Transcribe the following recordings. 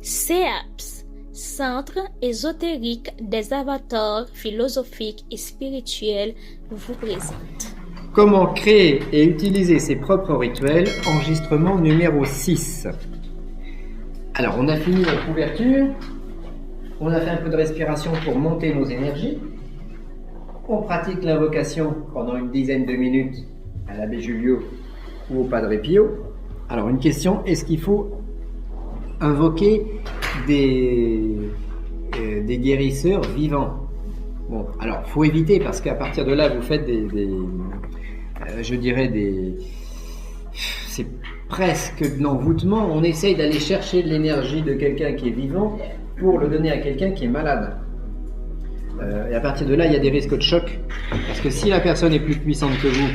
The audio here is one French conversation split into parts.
CEAPS, Centre ésotérique des avatars philosophiques et spirituels, vous présente. Comment créer et utiliser ses propres rituels, enregistrement numéro 6. Alors, on a fini la couverture, on a fait un peu de respiration pour monter nos énergies, on pratique l'invocation pendant une dizaine de minutes à l'abbé Julio ou au Padre Pio. Alors, une question, est-ce qu'il faut invoquer des guérisseurs vivants? Bon, alors, il faut éviter parce qu'à partir de là, vous faites c'est presque de l'envoûtement. On essaye d'aller chercher de l'énergie de quelqu'un qui est vivant pour le donner à quelqu'un qui est malade. Et à partir de là, il y a des risques de choc. Parce que si la personne est plus puissante que vous,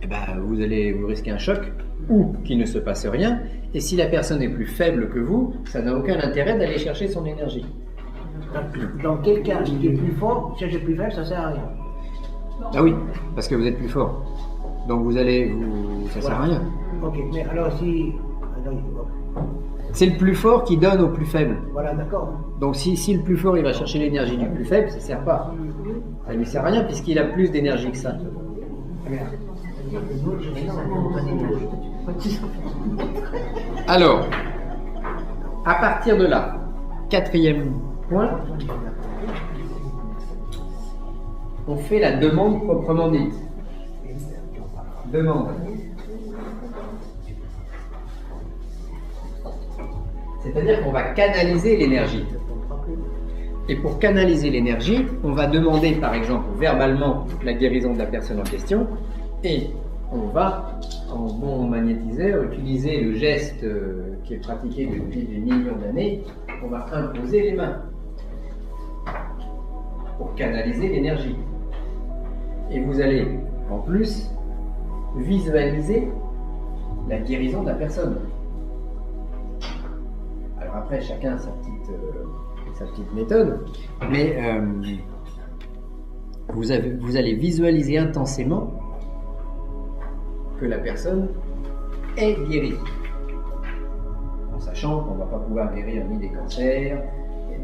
eh ben, vous risquez un choc ou qu'il ne se passe rien. Et si la personne est plus faible que vous, ça n'a aucun intérêt d'aller chercher son énergie. Donc quelqu'un qui est plus fort, si j'ai plus faible, ça sert à rien. Ah oui, parce que vous êtes plus fort. Donc ça sert à rien. Ok, mais alors si... C'est le plus fort qui donne au plus faible. Voilà, d'accord. Donc si le plus fort il va chercher l'énergie du plus faible, ça ne sert pas. Ça ne lui sert à rien puisqu'il a plus d'énergie que ça. Alors, à partir de là, 4e point, on fait la demande proprement dite. Demande. C'est-à-dire qu'on va canaliser l'énergie. Et pour canaliser l'énergie, on va demander par exemple verbalement la guérison de la personne en question et on va, en bon magnétiseur, utiliser le geste qui est pratiqué depuis des millions d'années. On va imposer les mains pour canaliser l'énergie. Et vous allez en plus visualiser la guérison de la personne. Alors après, chacun sa petite méthode, mais vous allez visualiser intensément que la personne est guérie, en sachant qu'on ne va pas pouvoir guérir ni des cancers,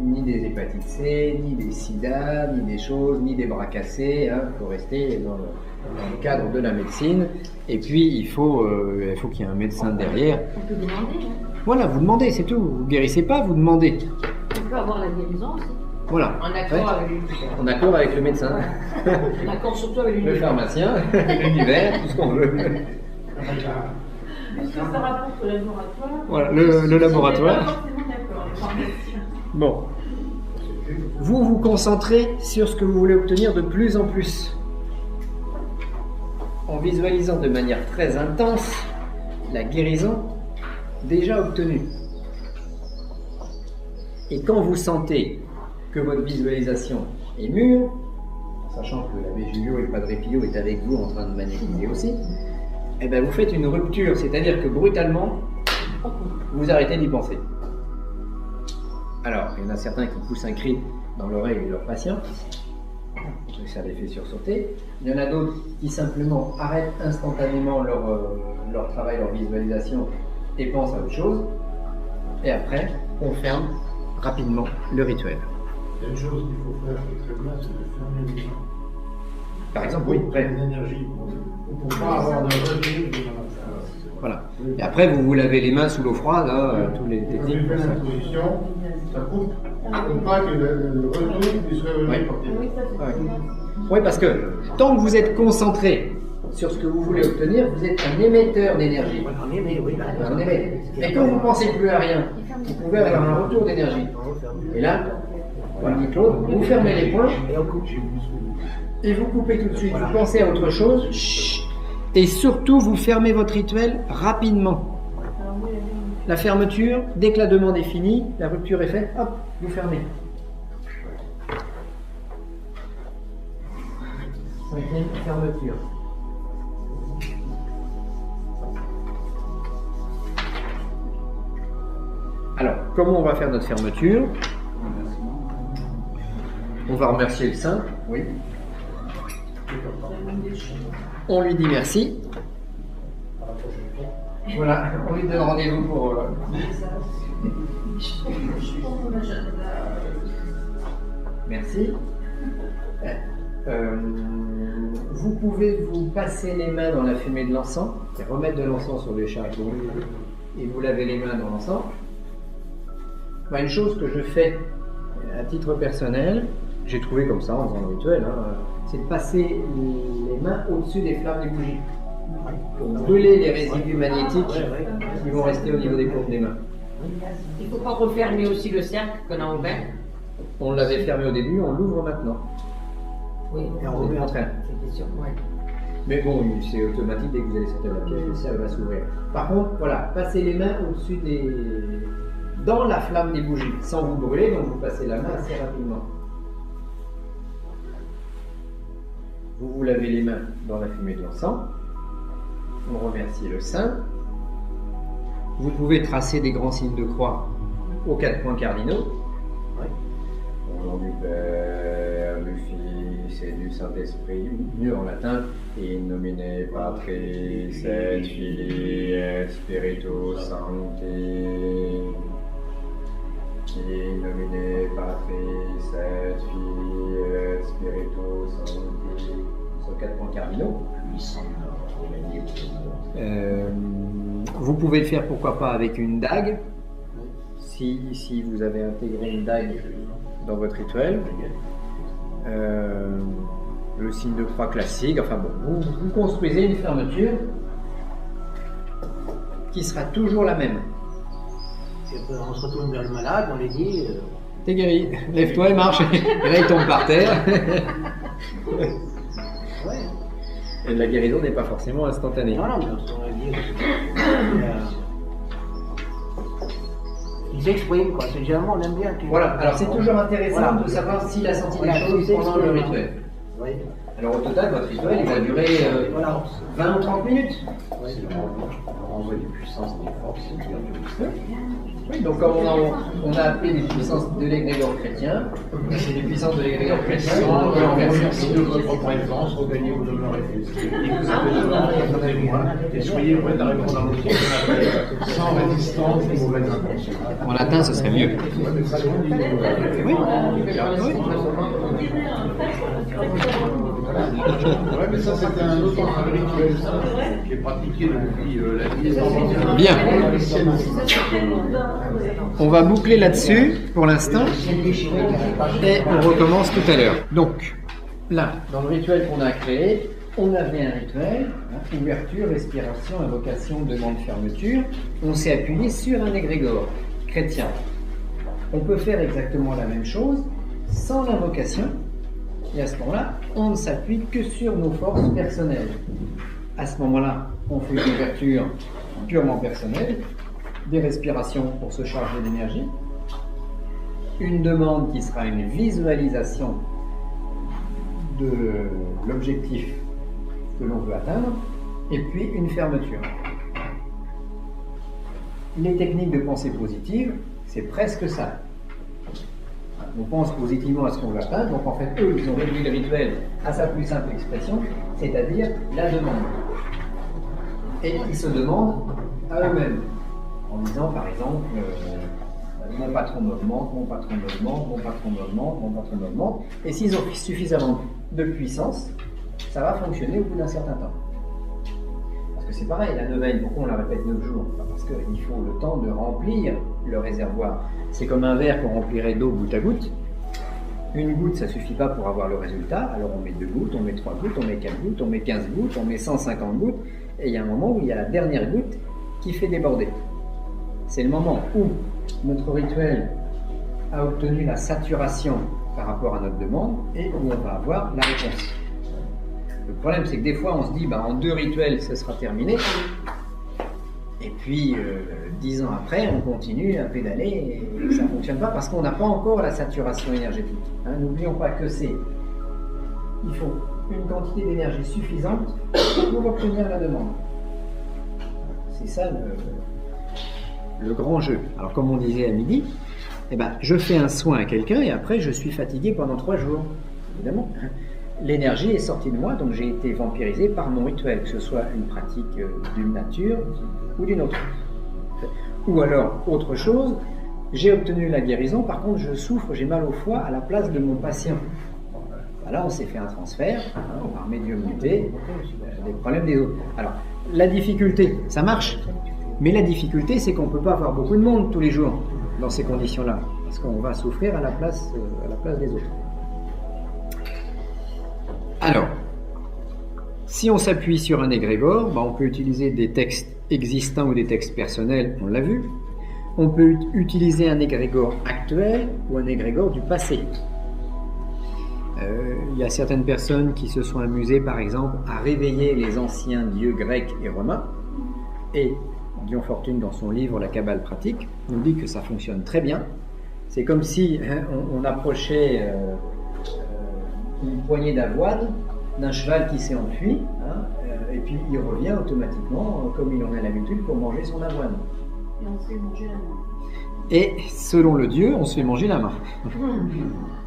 ni des hépatites C, ni des sida, ni des choses, ni des bras cassés. Il faut rester dans le cadre de la médecine. Et puis il faut qu'il y ait un médecin derrière. On peut demander. Voilà, vous demandez, c'est tout. Vous guérissez pas, vous demandez. On peut avoir la guérison aussi. Voilà. En accord avec l'univers. En accord avec le médecin. En accord surtout avec l'univers. Le pharmacien, l'univers, tout ce qu'on veut. Puisque ça rapporte au laboratoire. Voilà, le laboratoire. Pas forcément d'accord, les pharmaciens. Bon. Vous vous concentrez sur ce que vous voulez obtenir de plus en plus. En visualisant de manière très intense la guérison déjà obtenue. Et quand vous sentez que votre visualisation est mûre, sachant que l'abbé Julio et le Padre Pio est avec vous en train de magnétiser aussi, eh bien vous faites une rupture, c'est-à-dire que brutalement, vous arrêtez d'y penser. Alors, il y en a certains qui poussent un cri dans l'oreille de leur patient, ça les fait sursauter. Il y en a d'autres qui simplement arrêtent instantanément leur travail, leur visualisation et pensent à autre chose. Et après, on ferme rapidement le rituel. Il y a une chose qu'il faut faire qui est très bien, c'est de fermer les mains. Par exemple, oui, Pour l'énergie, pour ne pas avoir de revenu. Voilà. Et après, vous lavez les mains sous l'eau froide, tous les Quand techniques. j'ai fait l'imposition, ça coupe. Pour pas que le retour puisse revenir porter. Oui, parce que tant que vous êtes concentré sur ce que vous voulez obtenir, vous êtes un émetteur d'énergie. On émet, oui. Un émetteur. Et quand vous ne pensez plus à rien, vous pouvez avoir un retour d'énergie. Et là, voilà, Claude, vous fermez les poings Et on coupe. et vous coupez tout de suite. Vous pensez à autre chose. Chut. Et surtout, vous fermez votre rituel rapidement. La fermeture, dès que la demande est finie, la rupture est faite, hop, vous fermez. 5e fermeture. Alors, comment on va faire notre fermeture? On va remercier le saint, oui. On lui dit merci. Voilà, on lui donne rendez-vous pour Merci. Vous pouvez vous passer les mains dans la fumée de l'encens, et remettre de l'encens sur le chariot et vous lavez les mains dans l'encens. Une chose que je fais à titre personnel, j'ai trouvé comme ça en faisant le rituel, c'est de passer les mains au-dessus des flammes des bougies pour brûler les résidus magnétiques qui vont rester au niveau des paumes des mains. Il ne faut pas refermer aussi le cercle qu'on a ouvert. On l'avait fermé au début, on l'ouvre maintenant. Oui, Et on remet en train. c'était sûr. Ouais. Mais bon, c'est automatique, dès que vous allez sortir la pièce, le cercle va s'ouvrir. Par contre, voilà, passez les mains au-dessus dans la flamme des bougies, sans vous brûler, donc vous passez la main assez rapidement. Vous vous lavez les mains dans la fumée de l'encens. On remercie le saint. Vous pouvez tracer des grands signes de croix aux 4 points cardinaux. Au nom du Père, du Fils et du Saint-Esprit, mieux en latin, in nomine Patris et Filii et Spiritus Sancti. In nomine Patris et Filii et Spiritus Sancti. Sur 4 points cardinaux. Vous pouvez le faire pourquoi pas avec une dague, si vous avez intégré une dague dans votre rituel. Le signe de croix classique, enfin bon, vous construisez une fermeture qui sera toujours la même. Et après, on se retourne vers le malade, on lui dit. T'es guéri, lève-toi et marche. Et là il tombe par terre. Ouais. Et la guérison n'est pas forcément instantanée. Non, mais on va dire. Ils expriment, quoi. C'est généralement, on aime bien. Voilà, alors c'est toujours intéressant de savoir s'il a senti des choses pendant le rituel. Oui. Alors au total, votre rituel il va durer 20 ou 30 minutes. On renvoie des puissances, des forces. Oui, donc comme on a appelé des puissances de l'égrégore chrétien, c'est des puissances de l'égrégore chrétien. On peut remercier de votre présence, regagnez vos demeures et vous avez moi et soyez prêts à répondre à vos questions sans résistance et mauvaise intention. En latin, ce serait mieux. Oui. Ouais, mais ça c'était un autre rituel qui est pratiqué depuis la vie. Bien. On va boucler là-dessus pour l'instant et on recommence tout à l'heure. Donc, là, dans le rituel qu'on a créé, on avait un rituel, ouverture, respiration, invocation, demande, fermeture. On s'est appuyé sur un égrégore chrétien. On peut faire exactement la même chose sans l'invocation. Et à ce moment-là, on ne s'appuie que sur nos forces personnelles. À ce moment-là, on fait une ouverture purement personnelle, des respirations pour se charger d'énergie, une demande qui sera une visualisation de l'objectif que l'on veut atteindre, et puis une fermeture. Les techniques de pensée positive, c'est presque ça. On pense positivement à ce qu'on veut atteindre, donc en fait, eux, ils ont réduit le rituel à sa plus simple expression, c'est-à-dire la demande. Et ils se demandent à eux-mêmes, en disant par exemple, mon patron m'augmente, mon patron m'augmente, mon patron m'augmente, mon patron m'augmente, et s'ils ont suffisamment de puissance, ça va fonctionner au bout d'un certain temps. Parce que c'est pareil, la neuvaine, pourquoi on la répète 9 jours? Parce qu'il faut le temps de remplir le réservoir. C'est comme un verre qu'on remplirait d'eau goutte à goutte. Une goutte, ça ne suffit pas pour avoir le résultat. Alors on met 2 gouttes, on met 3 gouttes, on met 4 gouttes, on met 15 gouttes, on met 150 gouttes. Et il y a un moment où il y a la dernière goutte qui fait déborder. C'est le moment où notre rituel a obtenu la saturation par rapport à notre demande et où on va avoir la réponse. Le problème, c'est que des fois, on se dit, en 2 rituels, ce sera terminé. Et puis, 10 ans après, on continue à pédaler et ça ne fonctionne pas parce qu'on n'a pas encore la saturation énergétique. N'oublions pas que il faut une quantité d'énergie suffisante pour obtenir la demande. C'est ça le grand jeu. Alors, comme on disait à midi, je fais un soin à quelqu'un et après, je suis fatigué pendant 3 jours. Évidemment. L'énergie est sortie de moi, donc j'ai été vampirisé par mon rituel, que ce soit une pratique d'une nature ou d'une autre. Ou alors, autre chose, j'ai obtenu la guérison, par contre je souffre, j'ai mal au foie à la place de mon patient. Là, on s'est fait un transfert, par médiumnité, des problèmes des autres. Alors, la difficulté, ça marche, mais la difficulté, c'est qu'on ne peut pas avoir beaucoup de monde tous les jours dans ces conditions-là, parce qu'on va souffrir à la place des autres. Alors, si on s'appuie sur un égrégore, on peut utiliser des textes existants ou des textes personnels, on l'a vu. On peut utiliser un égrégore actuel ou un égrégore du passé. Il y a certaines personnes qui se sont amusées, par exemple, à réveiller les anciens dieux grecs et romains. Et Dion Fortune, dans son livre La Kabbale pratique, nous dit que ça fonctionne très bien. C'est comme si on approchait une poignée d'avoine d'un cheval qui s'est enfui, et puis il revient automatiquement, comme il en a l'habitude, pour manger son avoine. Et on se fait manger la main. Et selon le dieu, on se fait manger la main.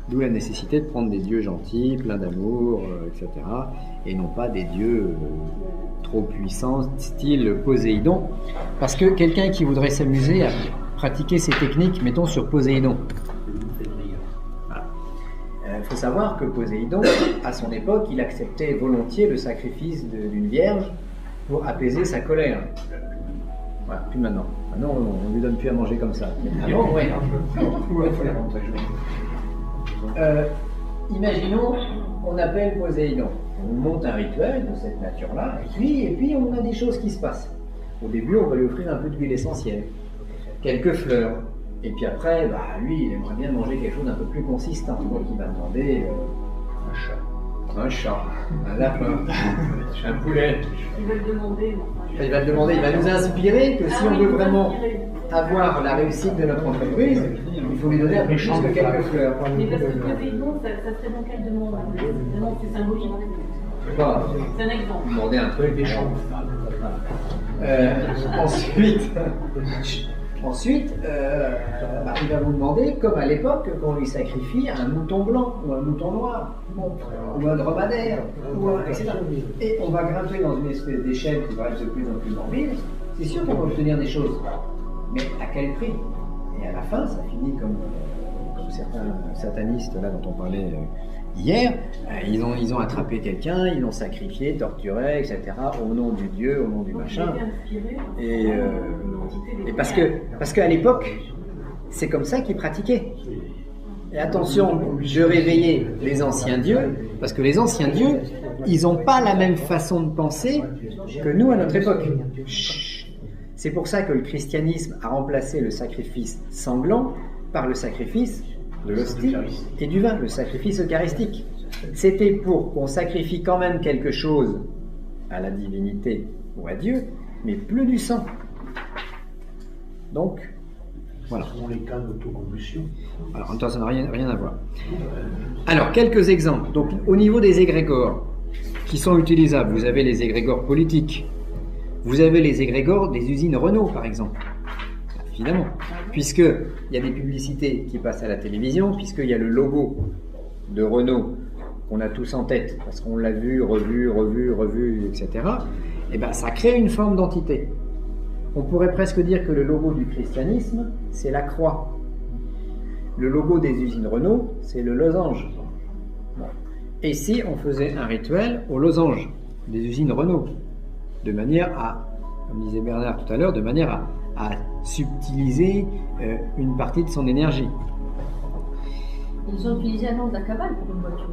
D'où la nécessité de prendre des dieux gentils, pleins d'amour, etc. Et non pas des dieux trop puissants, style Poséidon. Parce que quelqu'un qui voudrait s'amuser à pratiquer ces techniques, mettons sur Poséidon. Il faut savoir que Poséidon, à son époque, il acceptait volontiers le sacrifice d'une vierge pour apaiser sa colère. Voilà, plus maintenant. Maintenant, on ne lui donne plus à manger comme ça. Mais avant, ouais. Imaginons, on appelle Poséidon. On monte un rituel de cette nature-là, et puis on a des choses qui se passent. Au début, on va lui offrir un peu d'huile essentielle, quelques fleurs, et puis après, lui, il aimerait bien manger quelque chose d'un peu plus consistant. Donc il va demander un chat, un lapin, un poulet. Il va le demander. Il va nous inspirer que si on veut vraiment avoir la réussite de notre entreprise, il faut lui donner un peu plus que quelques fleurs. Mais parce que Poséidon, ça serait dans quelle demande? Demande, c'est symbolique. C'est un exemple. Demander un truc, des champs. Ensuite, il va vous demander, comme à l'époque, qu'on lui sacrifie un mouton blanc ou un mouton noir, ou un dromadaire, etc. Et on va grimper dans une espèce d'échelle qui va être de plus en plus mobile. C'est sûr qu'on va obtenir des choses, mais à quel prix? Et à la fin, ça finit comme certains satanistes là dont on parlait hier. Ils ont attrapé quelqu'un, ils l'ont sacrifié, torturé, etc. au nom du dieu, au nom du machin. Et parce qu'à l'époque, c'est comme ça qu'ils pratiquaient. Et attention, je réveillais les anciens dieux, parce que les anciens dieux, ils n'ont pas la même façon de penser que nous à notre époque. C'est pour ça que le christianisme a remplacé le sacrifice sanglant par le sacrifice de l'hostie et du vin, le sacrifice eucharistique. C'était pour qu'on sacrifie quand même quelque chose à la divinité ou à Dieu, mais plus du sang. Donc, voilà. Dans les cas d'autocombustion. Alors, ça n'a rien à voir. Alors, quelques exemples. Donc, au niveau des égrégores qui sont utilisables, vous avez les égrégores politiques. Vous avez les égrégores des usines Renault, par exemple. Évidemment. Puisqu'il y a des publicités qui passent à la télévision, puisqu'il y a le logo de Renault qu'on a tous en tête, parce qu'on l'a vu, revu, etc. Et ça crée une forme d'entité. On pourrait presque dire que le logo du christianisme, c'est la croix. Le logo des usines Renault, c'est le losange. Bon. Et si on faisait un rituel au losange des usines Renault, de manière à, comme disait Bernard tout à l'heure, de manière à subtiliser une partie de son énergie. Ils ont utilisé un nom de la Kabbale pour une voiture.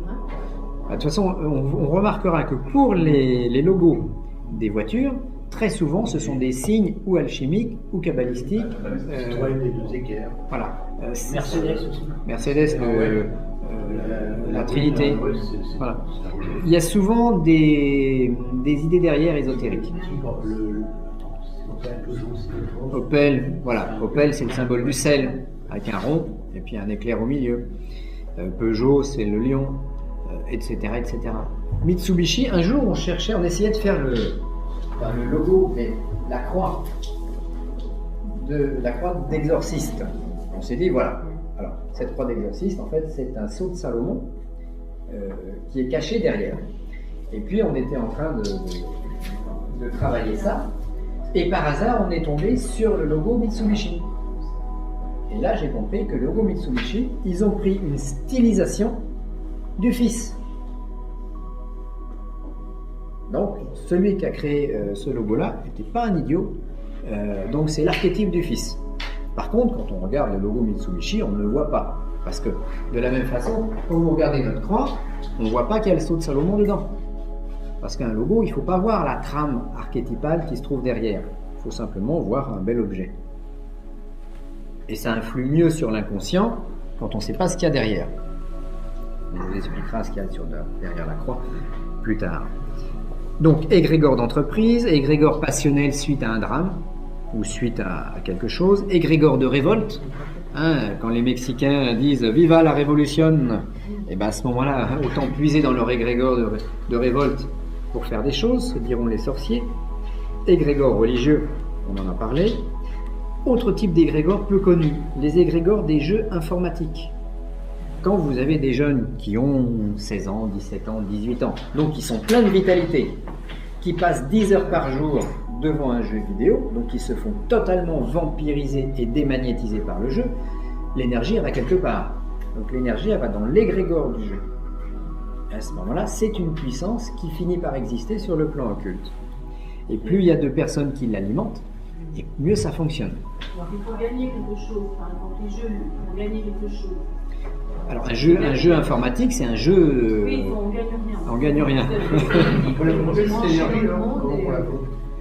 De toute façon, on remarquera que pour les logos des voitures, très souvent, ce sont des signes ou alchimiques ou kabbalistiques. Voilà. Mercedes aussi. Mercedes, la Trinité. Voilà. Il y a souvent des idées derrière ésotériques. Opel, voilà. Opel, c'est le symbole du sel, avec un rond et puis un éclair au milieu. Peugeot, c'est le lion, etc., etc. Mitsubishi, un jour, on essayait de faire le logo, la croix d'exorciste. On s'est dit, voilà. Alors, cette croix d'exorciste, en fait, c'est un sceau de Salomon qui est caché derrière. Et puis, on était en train de travailler ça. Et par hasard, on est tombé sur le logo Mitsubishi. Et là, j'ai compris que le logo Mitsubishi, ils ont pris une stylisation du fils. Donc, celui qui a créé ce logo-là n'était pas un idiot. Donc, c'est l'archétype du fils. Par contre, quand on regarde le logo Mitsubishi, on ne le voit pas. Parce que, de la même façon, quand vous regardez notre croix, on ne voit pas qu'il y a le sceau de Salomon dedans. Parce qu'un logo, il ne faut pas voir la trame archétypale qui se trouve derrière. Il faut simplement voir un bel objet. Et ça influe mieux sur l'inconscient quand on ne sait pas ce qu'il y a derrière. On vous expliquera ce qu'il y a derrière la croix plus tard. Donc, égrégore d'entreprise, égrégore passionnel suite à un drame ou suite à quelque chose, égrégore de révolte. Quand les Mexicains disent « Viva la révolution », et bien à ce moment-là, autant puiser dans leur égrégore de révolte pour faire des choses, diront les sorciers. Égrégore religieux, on en a parlé. Autre type d'égrégore peu connu, les égrégores des jeux informatiques. Quand vous avez des jeunes qui ont 16 ans, 17 ans, 18 ans, donc qui sont pleins de vitalité, qui passent 10 heures par jour devant un jeu vidéo, donc qui se font totalement vampiriser et démagnétiser par le jeu, l'énergie elle va quelque part. Donc l'énergie elle va dans l'égrégore du jeu. Et à ce moment-là, c'est une puissance qui finit par exister sur le plan occulte. Et plus il y a de personnes qui l'alimentent, et mieux ça fonctionne. Donc il faut gagner quelque chose, par exemple les jeux, il faut gagner quelque chose. Alors un jeu informatique, c'est un jeu... Oui, on gagne rien. On gagne rien. Il faut la monter cette énergie, là. Comment on la fait?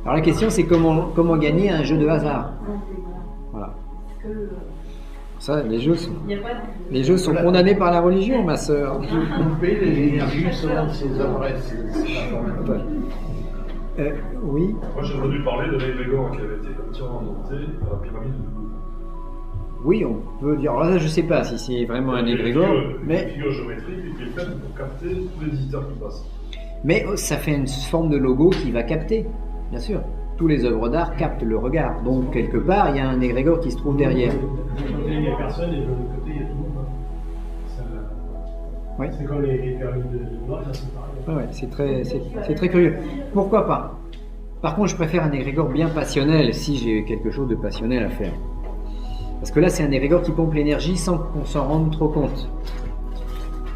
Alors la question c'est comment gagner un jeu de hasard. Voilà. Ça, les jeux sont condamnés par la religion, ma sœur. Couper les énergies selon ses adresses. Oui. Moi j'ai entendu parler de l'égrégore qui avait été entièrement monté à la pyramide de Gou. Oui, on peut dire. Alors là, je ne sais pas si c'est vraiment un égrégore, mais... Une figure géométrique qui est faite pour capter tous les visiteurs qui passent. Mais ça fait une forme de logo qui va capter, bien sûr. Tous les œuvres d'art captent le regard. Donc, quelque part, il y a un égrégore qui se trouve derrière. De côté, il n'y a personne, et de l'autre côté, il y a tout le monde. Oui. C'est comme les pyramides de Noir, ça c'est pareil. Ouais, c'est très curieux. Pourquoi pas? Par contre, je préfère un égrégore bien passionnel, si j'ai quelque chose de passionnel à faire. Parce que là, c'est un égrégore qui pompe l'énergie sans qu'on s'en rende trop compte.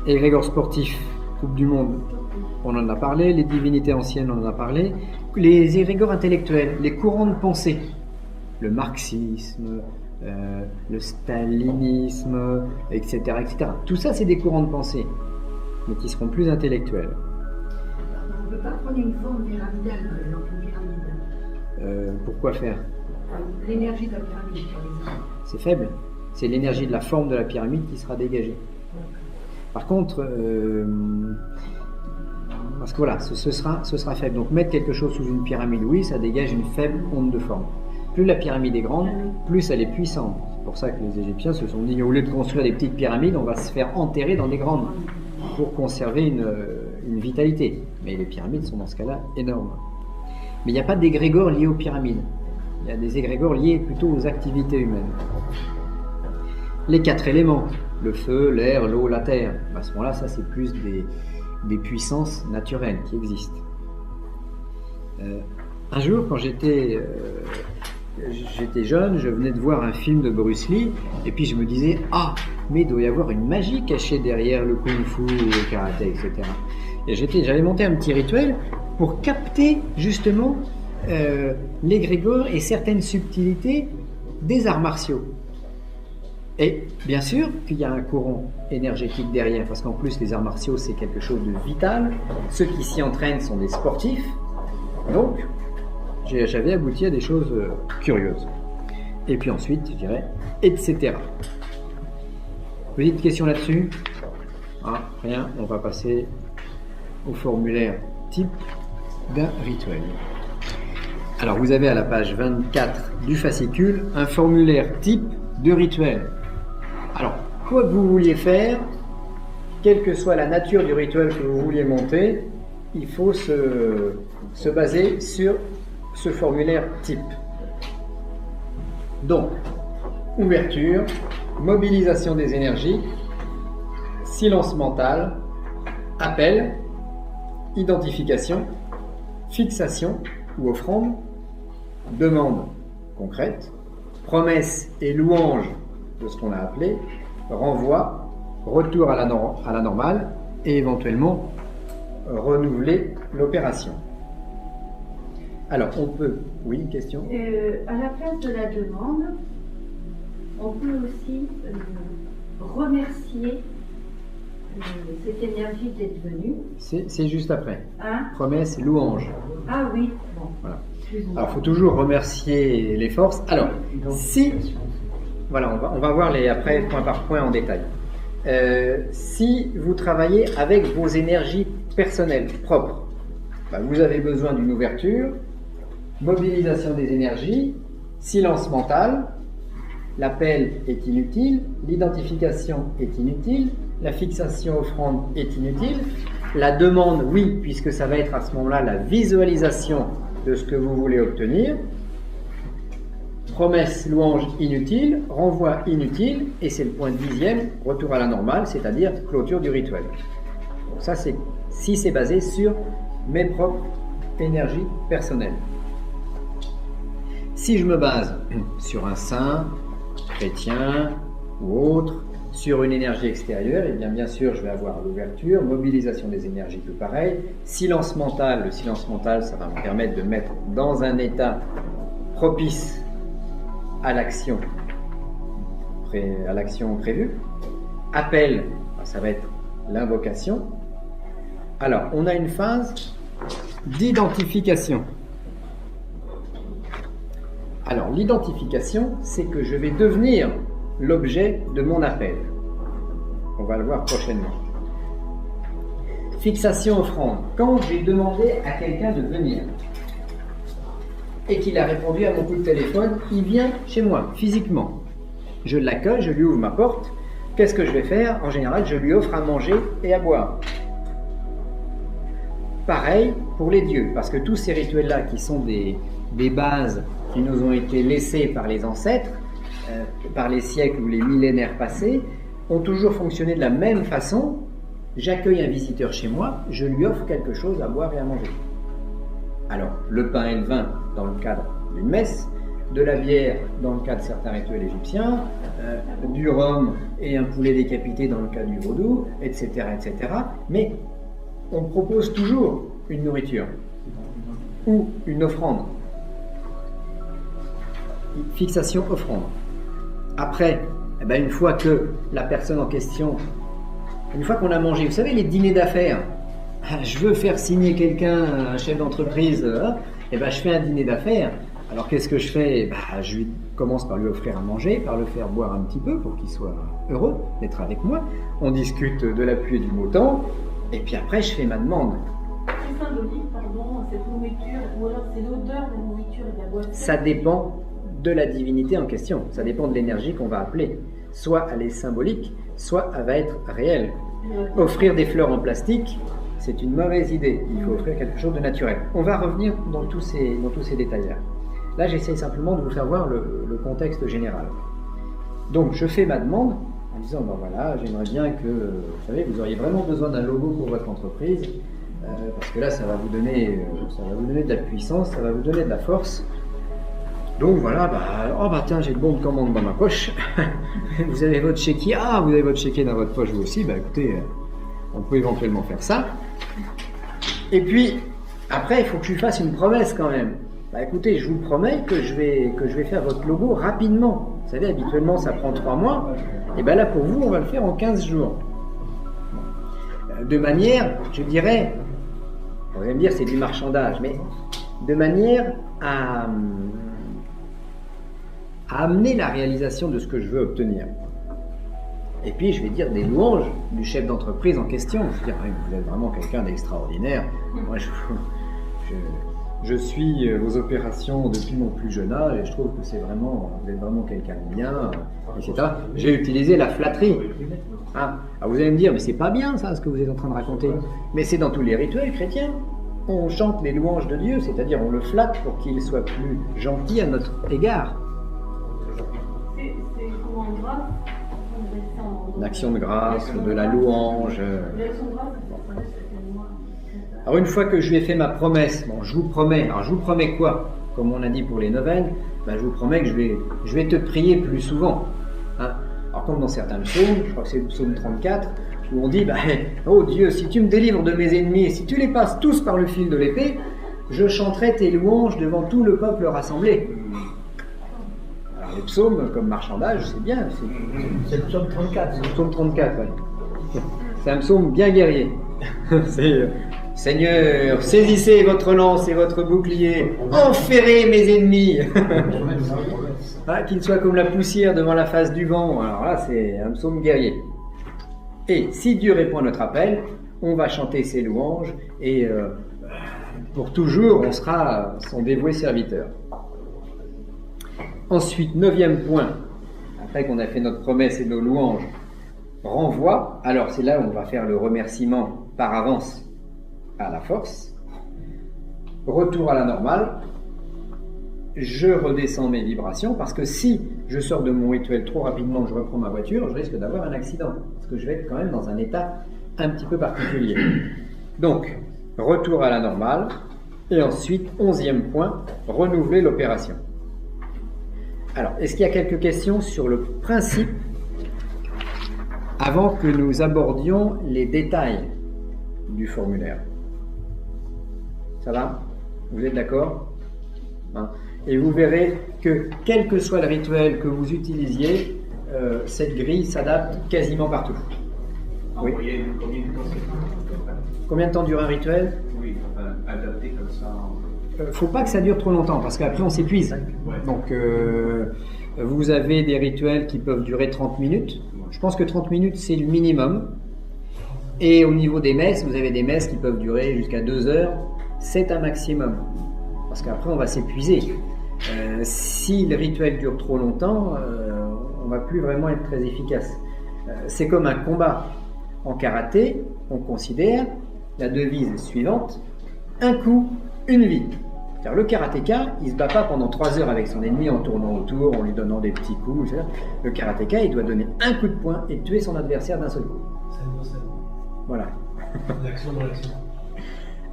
Égrégore sportif, Coupe du Monde, on en a parlé. Les divinités anciennes, on en a parlé. Les égrégores intellectuels, les courants de pensée, le marxisme, le stalinisme, etc., etc. Tout ça, c'est des courants de pensée, mais qui seront plus intellectuels. On ne peut pas prendre une forme pyramidale, par exemple, une pyramide. Pourquoi faire? L'énergie de la pyramide, par exemple. C'est faible. C'est l'énergie de la forme de la pyramide qui sera dégagée. Par contre, parce que voilà, ce sera faible. Donc mettre quelque chose sous une pyramide, oui, ça dégage une faible onde de forme. Plus la pyramide est grande, plus elle est puissante. C'est pour ça que les Égyptiens se sont dit, au lieu de construire des petites pyramides, on va se faire enterrer dans des grandes pour conserver une vitalité. Mais les pyramides sont dans ce cas-là énormes. Mais il n'y a pas d'égrégore lié aux pyramides. Il y a des égrégores liés plutôt aux activités humaines. Les 4 éléments, le feu, l'air, l'eau, la terre, à ce moment-là, ça c'est plus des puissances naturelles qui existent. Un jour, quand j'étais jeune, je venais de voir un film de Bruce Lee, et puis je me disais, mais il doit y avoir une magie cachée derrière le kung-fu, le karaté, etc. Et j'avais monté un petit rituel pour capter justement l'égrégore et certaines subtilités des arts martiaux. Et bien sûr qu'il y a un courant énergétique derrière, parce qu'en plus les arts martiaux c'est quelque chose de vital. Ceux qui s'y entraînent sont des sportifs. Donc j'avais abouti à des choses curieuses. Et puis ensuite, je dirais, etc. Petite question là-dessus? Rien, on va passer au formulaire type d'un rituel. Alors vous avez à la page 24 du fascicule un formulaire type de rituel. Alors, quoi que vous vouliez faire, quelle que soit la nature du rituel que vous vouliez monter, il faut se baser sur ce formulaire type. Donc, ouverture, mobilisation des énergies, silence mental, appel, identification, fixation ou offrande, demande concrète, promesse et louange de ce qu'on a appelé, renvoi, retour à la normale et éventuellement renouveler l'opération. Alors, on peut... Oui, une question ? À la place de la demande, on peut aussi remercier cette énergie d'être venue. C'est juste après. Hein? Promesse, louange. Ah oui, bon. Voilà. Alors, il faut toujours remercier les forces. Alors, si... Voilà, on va voir après, point par point, en détail. Si vous travaillez avec vos énergies personnelles, propres, vous avez besoin d'une ouverture, mobilisation des énergies, silence mental, l'appel est inutile, l'identification est inutile, la fixation offrande est inutile, la demande, oui, puisque ça va être à ce moment-là la visualisation de ce que vous voulez obtenir, promesse, louange inutile, renvoi inutile, et c'est le point 10e, retour à la normale, c'est-à-dire clôture du rituel. Donc ça, c'est si c'est basé sur mes propres énergies personnelles. Si je me base sur un saint, chrétien ou autre, sur une énergie extérieure, et bien sûr je vais avoir l'ouverture, mobilisation des énergies, tout pareil, silence mental, le silence mental ça va me permettre de mettre dans un état propice à l'action prévue, appel, ça va être l'invocation. Alors on a une phase d'identification. Alors l'identification, c'est que je vais devenir l'objet de mon appel. On va le voir prochainement. Fixation offrande. Quand j'ai demandé à quelqu'un de venir et qu'il a répondu à mon coup de téléphone, il vient chez moi, physiquement. Je l'accueille, je lui ouvre ma porte. Qu'est-ce que je vais faire? En général, je lui offre à manger et à boire. Pareil pour les dieux, parce que tous ces rituels-là qui sont des bases qui nous ont été laissées par les ancêtres, par les siècles ou les millénaires passés, ont toujours fonctionné de la même façon. J'accueille un visiteur chez moi, je lui offre quelque chose à boire et à manger. Alors, le pain et le vin dans le cadre d'une messe, de la bière dans le cas de certains rituels égyptiens, du rhum et un poulet décapité dans le cas du vaudou, etc., etc. Mais on propose toujours une nourriture ou une offrande. Fixation offrande. Après, une fois que la personne en question, une fois qu'on a mangé, vous savez les dîners d'affaires, je veux faire signer quelqu'un, un chef d'entreprise, je fais un dîner d'affaires. Alors qu'est-ce que je fais? Je commence par lui offrir à manger, par le faire boire un petit peu pour qu'il soit heureux d'être avec moi. On discute de la pluie et du beau temps, et puis après je fais ma demande. C'est symbolique, cette nourriture, ou alors c'est l'odeur de la nourriture et de la boisson? Ça dépend de la divinité en question, ça dépend de l'énergie qu'on va appeler. Soit elle est symbolique, soit elle va être réelle. Offrir des fleurs en plastique, c'est une mauvaise idée. Il faut offrir quelque chose de naturel. On va revenir dans tous ces détails-là. Là, j'essaie simplement de vous faire voir le contexte général. Donc, je fais ma demande en disant, voilà, j'aimerais bien que, vous savez, vous auriez vraiment besoin d'un logo pour votre entreprise, parce que là, ça va vous donner de la puissance, ça va vous donner de la force. Donc voilà, tiens, j'ai le bon de commande dans ma poche. Vous avez votre chéquier, vous avez votre chéquier dans votre poche vous aussi, écoutez, on peut éventuellement faire ça. Et puis, après, il faut que je lui fasse une promesse quand même. Écoutez, je vous promets que je vais faire votre logo rapidement. Vous savez, habituellement, ça prend 3 mois. Et là, pour vous, on va le faire en 15 jours. De manière, je dirais, vous allez me dire, c'est du marchandage, mais de manière à amener la réalisation de ce que je veux obtenir. Et puis, je vais dire des louanges du chef d'entreprise en question. Je vais dire, vous êtes vraiment quelqu'un d'extraordinaire. Moi, je suis aux opérations depuis mon plus jeune âge et je trouve que vous êtes vraiment quelqu'un de bien, etc. J'ai utilisé la flatterie. Vous allez me dire, mais c'est pas bien ça, ce que vous êtes en train de raconter. Mais c'est dans tous les rituels chrétiens. On chante les louanges de Dieu, c'est-à-dire on le flatte pour qu'il soit plus gentil à notre égard. C'est comment on grâce? L'action de grâce, de la louange. L'action de grâce, Alors une fois que je lui ai fait ma promesse, je vous promets quoi? comme on a dit pour les neuvaines, ben, je vous promets que je vais te prier plus souvent. Hein. Alors comme dans certains psaumes, je crois que c'est le psaume 34, où on dit, ben, oh Dieu, si tu me délivres de mes ennemis, si tu les passes tous par le fil de l'épée, je chanterai tes louanges devant tout le peuple rassemblé. Alors les psaumes, comme marchandage, c'est bien. C'est le psaume 34. C'est le psaume 34, oui. C'est un psaume bien guerrier. C'est Seigneur, saisissez votre lance et votre bouclier, enferrez mes ennemis. Ah, qu'ils soient comme la poussière devant la face du vent. Alors là, c'est un psaume guerrier. Et si Dieu répond à notre appel, on va chanter ses louanges et pour toujours, on sera son dévoué serviteur. Ensuite, 9e point, après qu'on a fait notre promesse et nos louanges, renvoi. Alors c'est là où on va faire le remerciement par avance à la force. Retour à la normale. Je redescends mes vibrations parce que si je sors de mon rituel trop rapidement, que je reprends ma voiture, je risque d'avoir un accident parce que je vais être quand même dans un état un petit peu particulier. Donc, retour à la normale et ensuite, 11e point, renouveler l'opération. Alors, est-ce qu'il y a quelques questions sur le principe avant que nous abordions les détails du formulaire? Ça va? Vous êtes d'accord? Hein? Et vous verrez que quel que soit le rituel que vous utilisiez, cette grille s'adapte quasiment partout. Oui. Combien de temps dure un rituel? Oui, adapté comme ça. Faut pas que ça dure trop longtemps parce qu'après on s'épuise. Ouais. Donc vous avez des rituels qui peuvent durer 30 minutes. Je pense que 30 minutes c'est le minimum. Et au niveau des messes, vous avez des messes qui peuvent durer jusqu'à 2 heures. C'est un maximum. Parce qu'après on va s'épuiser. Si le rituel dure trop longtemps, on va plus vraiment être très efficace. C'est comme un combat. En karaté, on considère la devise suivante: un coup, une vie. C'est-à-dire le karatéka, il ne se bat pas pendant 3 heures avec son ennemi en tournant autour, en lui donnant des petits coups. Etc. Le karatéka, il doit donner un coup de poing et tuer son adversaire d'un seul coup. C'est bon. Voilà. L'action dans l'action.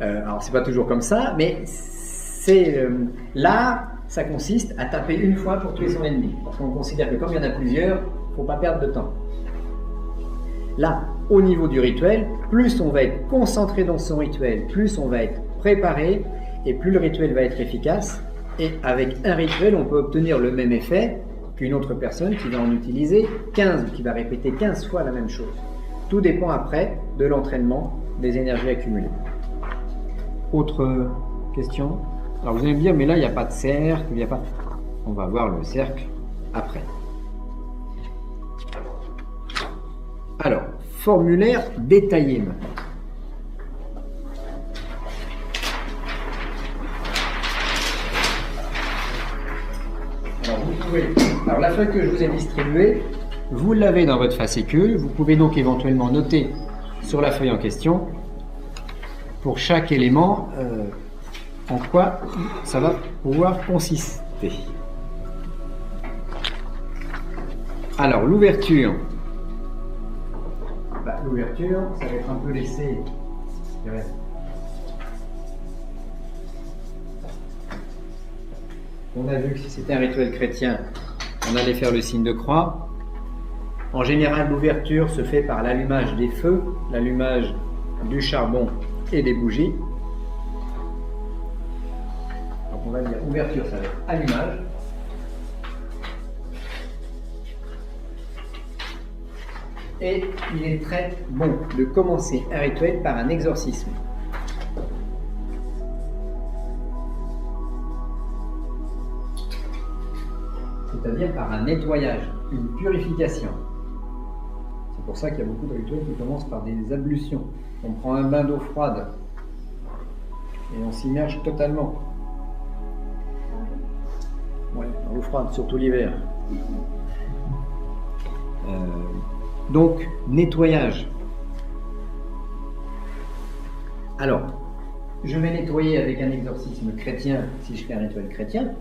Alors c'est pas toujours comme ça, mais c'est là, ça consiste à taper une fois pour tuer son ennemi. Parce qu'on considère que comme il y en a plusieurs, il ne faut pas perdre de temps. Là, au niveau du rituel, plus on va être concentré dans son rituel, plus on va être préparé, et plus le rituel va être efficace. Et avec un rituel, on peut obtenir le même effet qu'une autre personne qui va en utiliser 15, qui va répéter 15 fois la même chose. Tout dépend après de l'entraînement, des énergies accumulées. Autre question? Alors vous allez me dire, mais là il n'y a pas de cercle, il n'y a pas... On va voir le cercle après. Alors, formulaire détaillé maintenant. Alors la feuille que je vous ai distribuée, vous l'avez dans votre fascicule. Vous pouvez donc éventuellement noter sur la feuille en question pour chaque élément en quoi ça va pouvoir consister. Alors l'ouverture. L'ouverture, ça va être un peu laissé. On a vu que si c'était un rituel chrétien, on allait faire le signe de croix. En général, l'ouverture se fait par l'allumage des feux, l'allumage du charbon et des bougies. Donc on va dire ouverture, ça va être allumage. Et il est très bon de commencer un rituel par un exorcisme. C'est-à-dire par un nettoyage, une purification. C'est pour ça qu'il y a beaucoup de rituels qui commencent par des ablutions. On prend un bain d'eau froide et on s'immerge totalement. Ouais, dans l'eau froide, surtout l'hiver. Donc, nettoyage. Alors, je vais nettoyer avec un exorcisme chrétien si je fais un rituel chrétien,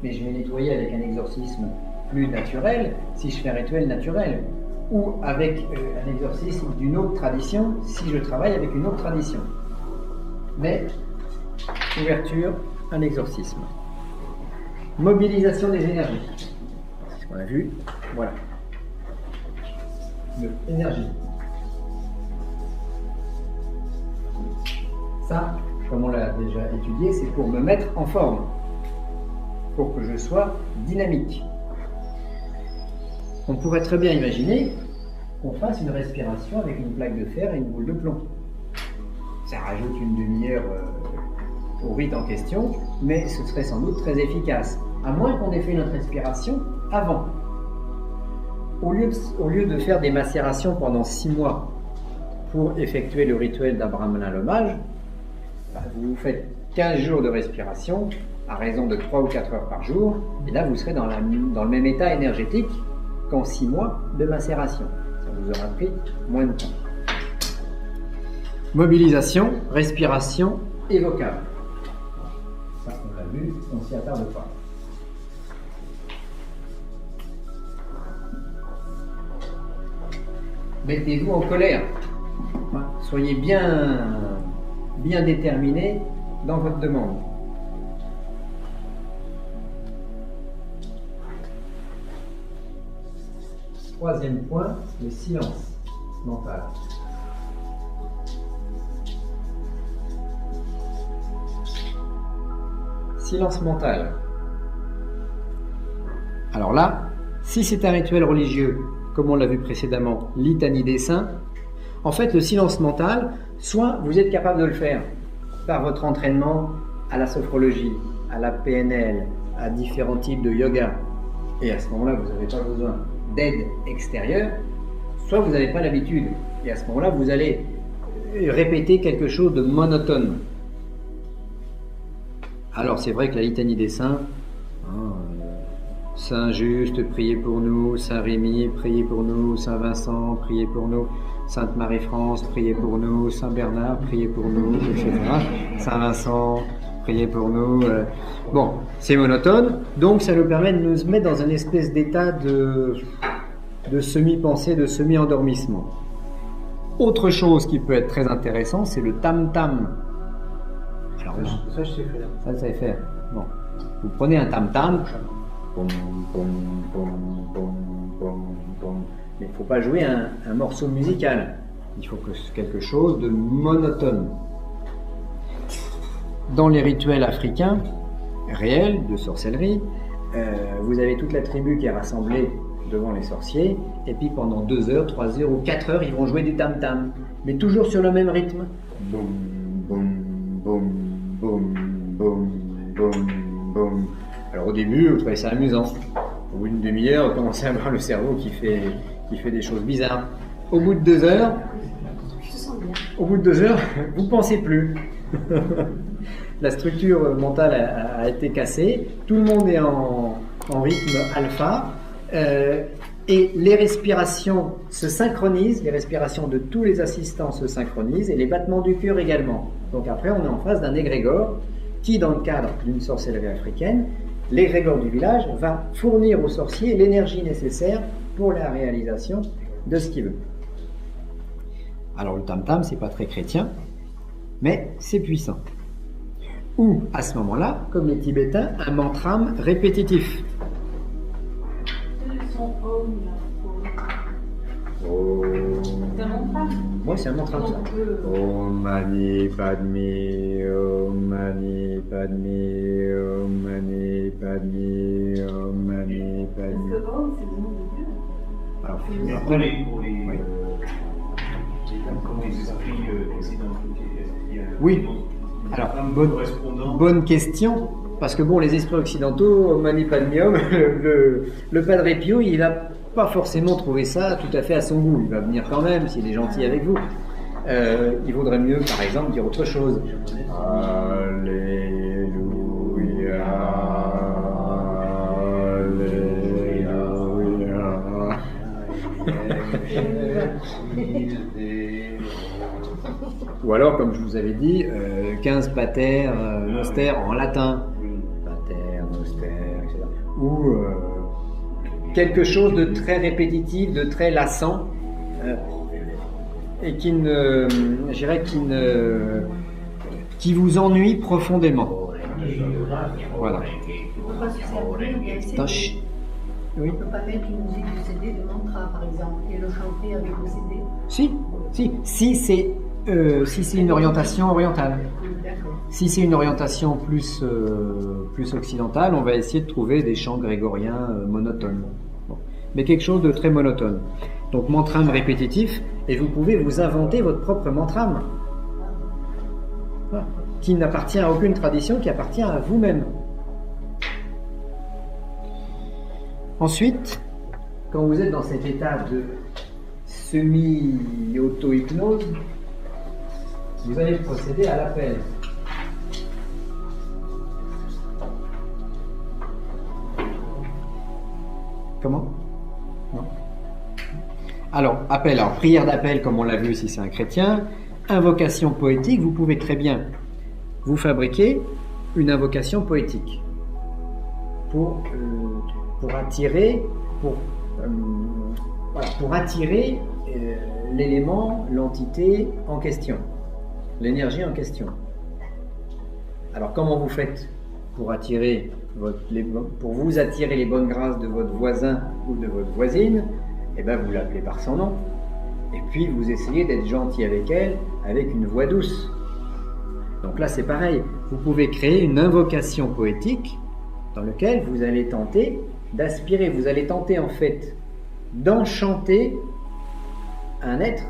mais je vais nettoyer avec un exorcisme plus naturel si je fais un rituel naturel, ou avec un exorcisme d'une autre tradition si je travaille avec une autre tradition. Mais, ouverture, un exorcisme. Mobilisation des énergies. C'est ce qu'on a vu. Voilà. Énergie. Ça, comme on l'a déjà étudié, c'est pour me mettre en forme, pour que je sois dynamique. On pourrait très bien imaginer qu'on fasse une respiration avec une plaque de fer et une boule de plomb. Ça rajoute une demi-heure au rite en question, mais ce serait sans doute très efficace, à moins qu'on ait fait notre respiration avant. Au lieu de faire des macérations pendant 6 mois pour effectuer le rituel d'Abrahmana l'hommage, vous faites 15 jours de respiration à raison de 3 ou 4 heures par jour, et là vous serez dans le même état énergétique qu'en 6 mois de macération. Ça vous aura pris moins de temps. Mobilisation, respiration et vocable. Ça on l'a vu, on ne s'y attarde pas. Mettez-vous en colère. Soyez bien déterminé dans votre demande. Troisième point, le silence mental. Silence mental. Alors là, si c'est un rituel religieux, comme on l'a vu précédemment, litanie des saints, en fait le silence mental, soit vous êtes capable de le faire par votre entraînement à la sophrologie, à la PNL, à différents types de yoga, et à ce moment-là vous n'avez pas besoin d'aide extérieure, soit vous n'avez pas l'habitude, et à ce moment-là vous allez répéter quelque chose de monotone. Alors c'est vrai que la litanie des saints, Saint Juste, priez pour nous, Saint Rémy, priez pour nous, Saint Vincent, priez pour nous, Sainte Marie-France, priez pour nous, Saint Bernard, priez pour nous, etc. Saint Vincent, priez pour nous. Bon, c'est monotone, donc ça nous permet de nous mettre dans une espèce d'état de semi-pensée, de semi-endormissement. Autre chose qui peut être très intéressant, c'est le tam-tam. Alors, Ça, je sais faire. ça, vous savez faire. Bon. Vous prenez un tam-tam, mais il ne faut pas jouer un morceau musical. Il faut que c'est quelque chose de monotone. Dans les rituels africains réels de sorcellerie, vous avez toute la tribu qui est rassemblée devant les sorciers, et puis pendant 2 heures, 3 heures ou 4 heures, ils vont jouer des tam-tams, mais toujours sur le même rythme. Boum, boum, boum, boum, boum, boum, boum. Alors au début, vous trouvez ça amusant. Au bout d'une demi-heure, vous commencez à voir le cerveau qui fait des choses bizarres. Au bout de 2 heures, vous ne pensez plus. La structure mentale a été cassée, tout le monde est en rythme alpha, et les respirations se synchronisent, les respirations de tous les assistants se synchronisent, et les battements du cœur également. Donc après, on est en face d'un égrégore qui, dans le cadre d'une sorcellerie africaine, l'égrégore du village va fournir au sorcier l'énergie nécessaire pour la réalisation de ce qu'il veut. Alors le tam-tam, c'est pas très chrétien, mais c'est puissant. Ou, à ce moment-là, comme les Tibétains, un mantram répétitif. Son om, là. Oh. C'est un mantra. Moi, c'est un mantram. Om Mani Padme, Om Mani Padme, Om Mani Padme, Om Mani Parce Padme. que om, c'est le nom de Dieu. Alors, Mais après, pour les oui. Comme les esprits occidentaux, il y a Oui. Alors, bonne question, parce que bon, les esprits occidentaux, Mani Padme Hum, le Padre Pio, il va pas forcément trouver ça tout à fait à son goût. Il va venir quand même, s'il est gentil avec vous. Il vaudrait mieux, par exemple, dire autre chose. Alléluia, Alléluia. Ou alors, comme je vous avais dit, 15 pater, noster en latin. Pater, noster, etc. Ou quelque chose de très répétitif, de très lassant, et qui vous ennuie profondément. Voilà. On peut pas se servir d'un CD. Attends, chut. Oui. On peut pas mettre une musique de CD de mantra, par exemple, et le chanter avec le CD. Si c'est une orientation orientale. D'accord. Si c'est une orientation plus occidentale, on va essayer de trouver des chants grégoriens monotones. Bon. Mais quelque chose de très monotone. Donc mantram répétitif, et vous pouvez vous inventer votre propre mantram. Voilà. Qui n'appartient à aucune tradition, qui appartient à vous-même. Ensuite, quand vous êtes dans cet état de semi-auto-hypnose, vous allez procéder à l'appel. Comment? Non. Alors, appel, alors prière d'appel comme on l'a vu si c'est un chrétien, invocation poétique, vous pouvez très bien vous fabriquer une invocation poétique pour attirer, l'élément, l'entité en question, l'énergie en question. Alors comment vous faites pour vous attirer les bonnes grâces de votre voisin ou de votre voisine? Eh bien vous l'appelez par son nom. Et puis vous essayez d'être gentil avec elle avec une voix douce. Donc là c'est pareil, vous pouvez créer une invocation poétique dans laquelle vous allez tenter d'aspirer, vous allez tenter en fait d'enchanter un être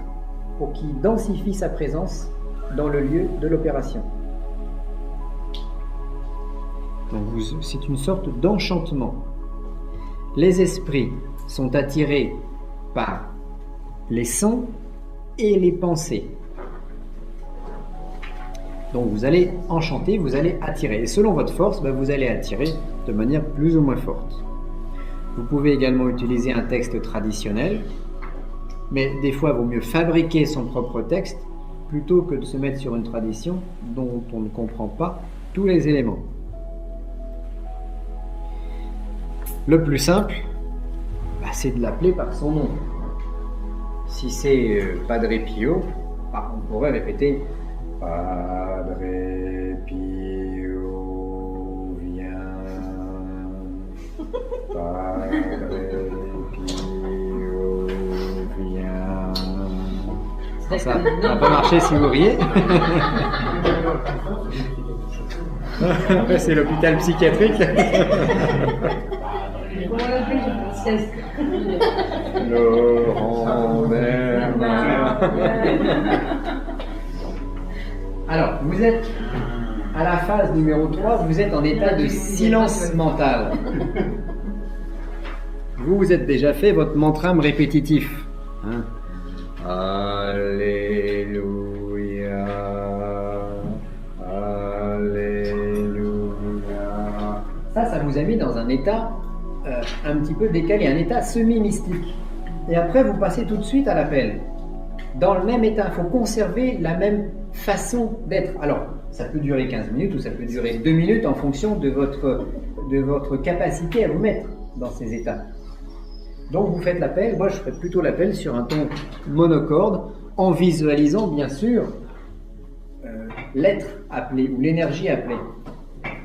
pour qu'il densifie sa présence dans le lieu de l'opération. Donc c'est une sorte d'enchantement. Les esprits sont attirés par les sons et les pensées. Donc vous allez enchanter, vous allez attirer. Et selon votre force, vous allez attirer de manière plus ou moins forte. Vous pouvez également utiliser un texte traditionnel, mais des fois, il vaut mieux fabriquer son propre texte plutôt que de se mettre sur une tradition dont on ne comprend pas tous les éléments. Le plus simple, c'est de l'appeler par son nom. Si c'est Padre Pio, on pourrait répéter Padre Pio, viens. Padre Pio, viens. Ça n'a pas marché si vous riez. Après, c'est l'hôpital psychiatrique. Laurent Bernard. Alors, vous êtes à la phase numéro 3, vous êtes en état de silence mental. Vous êtes déjà fait votre mantram répétitif. Hein? Alléluia, Alléluia. Ça vous a mis dans un état un petit peu décalé, un état semi-mystique. Et après, vous passez tout de suite à l'appel. Dans le même état, il faut conserver la même façon d'être. Alors, ça peut durer 15 minutes ou ça peut durer 2 minutes en fonction de votre capacité à vous mettre dans ces états. Donc, vous faites l'appel. Moi, je ferai plutôt l'appel sur un ton monocorde, en visualisant, bien sûr, l'être appelé ou l'énergie appelée.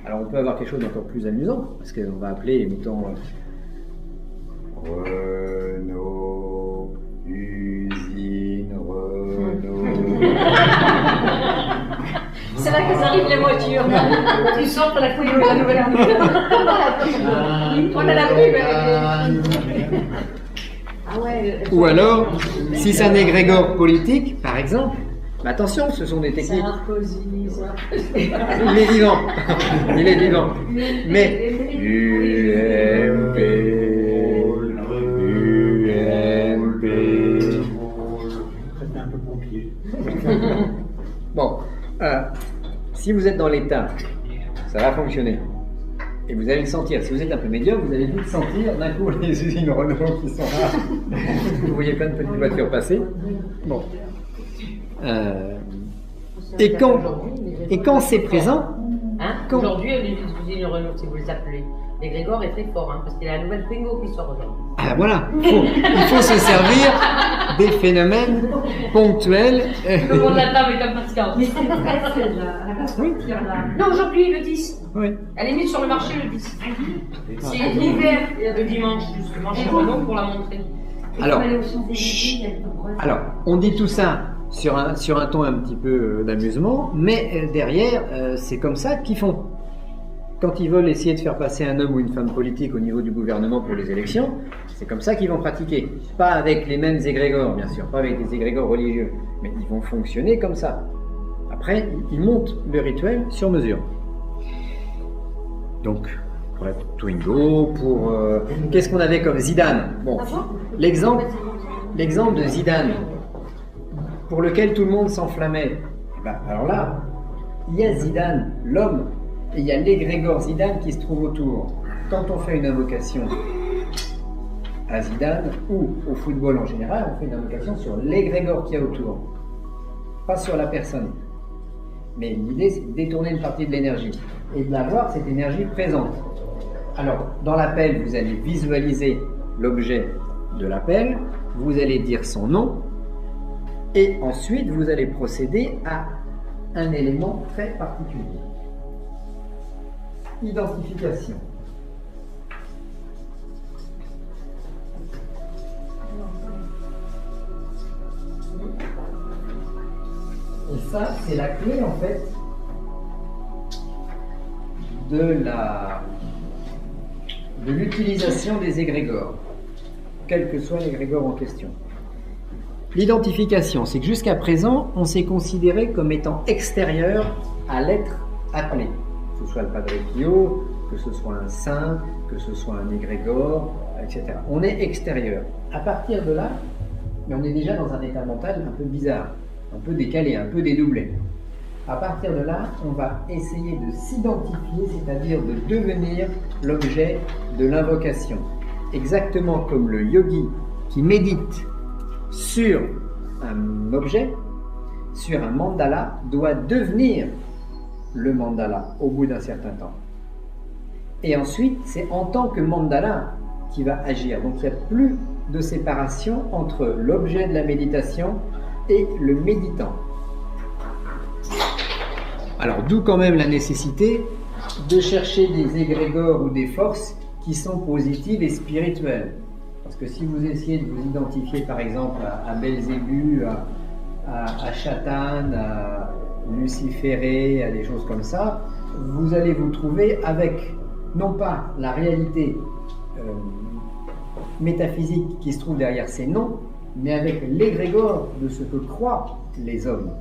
Alors, on peut avoir quelque chose d'encore plus amusant, parce qu'on va appeler, mettons, Renault, usine, Renault. C'est là que arrivent les voitures. Tu sors la couille de la nouvelle année. On a la pub. Ou alors, si c'est un égrégore politique, par exemple, mais attention, ce sont des techniques. Sarkozy, Il est vivant. Il est vivant. Mais UMP. Bon, si vous êtes dans l'état, ça va fonctionner. Et vous allez le sentir. Si vous êtes un peu médiocre, vous allez vite sentir d'un coup les usines Renault qui sont là. Vous voyez plein de petites voitures passer. Bon. Et quand c'est présent, Aujourd'hui, les usines Renault, si vous les appelez, l'égrégore est très fort, hein, parce qu'il y a la nouvelle Twingo qui sort aujourd'hui. Ah voilà, il faut se servir des phénomènes ponctuels. Le monde de la table est impatient. Mais c'est vrai, celle-là. Elle va sortir là. Non, aujourd'hui, le 10. Oui. Elle est mise sur le marché le 10. C'est l'hiver, le dimanche, justement, chez Renault pour la montrer. Alors, Il faut aller aux Champs-Élysées, elle peut brosser. Alors, on dit tout ça sur un ton un petit peu d'amusement, mais derrière, c'est comme ça qu'ils font. Quand ils veulent essayer de faire passer un homme ou une femme politique au niveau du gouvernement pour les élections, c'est comme ça qu'ils vont pratiquer. Pas avec les mêmes égrégores, bien sûr, pas avec des égrégores religieux, mais ils vont fonctionner comme ça. Après, ils montent le rituel sur mesure. Donc, pour la Twingo, pour... qu'est-ce qu'on avait comme Zidane? Bon, l'exemple de Zidane, pour lequel tout le monde s'enflammait. Ben, alors là, il y a Zidane, l'homme, et il y a l'égrégore Zidane qui se trouve autour. Quand on fait une invocation à Zidane, ou au football en général, on fait une invocation sur l'égrégore qu'il y a autour, pas sur la personne. Mais l'idée, c'est de détourner une partie de l'énergie et de l'avoir, cette énergie présente. Alors, dans l'appel, vous allez visualiser l'objet de l'appel, vous allez dire son nom, et ensuite, vous allez procéder à un élément très particulier. Identification. Et ça, c'est la clé, en fait, de l'utilisation des égrégores, quel que soit l'égrégore en question. L'identification, c'est que jusqu'à présent, on s'est considéré comme étant extérieur à l'être appelé, que ce soit le Padre Pio, que ce soit un saint, que ce soit un égrégore, etc. On est extérieur. À partir de là, mais on est déjà dans un état mental un peu bizarre, un peu décalé, un peu dédoublé. À partir de là, on va essayer de s'identifier, c'est-à-dire de devenir l'objet de l'invocation. Exactement comme le yogi qui médite sur un objet, sur un mandala, doit devenir le mandala au bout d'un certain temps. Et ensuite, c'est en tant que mandala qui va agir. Donc il n'y a plus de séparation entre l'objet de la méditation et le méditant. Alors d'où quand même la nécessité de chercher des égrégores ou des forces qui sont positives et spirituelles. Parce que si vous essayez de vous identifier par exemple à Belzébu, à Chatan, à Luciféré, à des choses comme ça, vous allez vous trouver avec non pas la réalité métaphysique qui se trouve derrière ces noms, mais avec l'égrégore de ce que croient les hommes.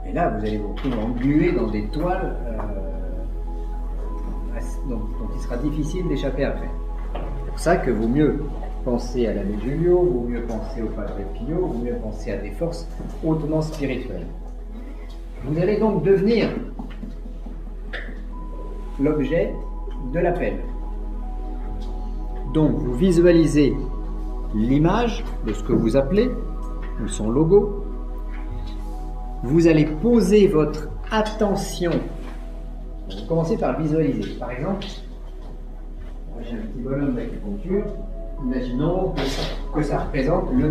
Et là, vous allez vous retrouver englué dans des toiles dont il sera difficile d'échapper après. C'est pour ça que vaut mieux penser à l'abbé Giulio, vaut mieux penser au Padre Pio, vaut mieux penser à des forces hautement spirituelles. Vous allez donc devenir l'objet de l'appel. Donc vous visualisez l'image de ce que vous appelez, ou son logo. Vous allez poser votre attention. Vous commencez par visualiser. Par exemple, j'ai un petit bonhomme d'acupuncture. Imaginons que ça représente le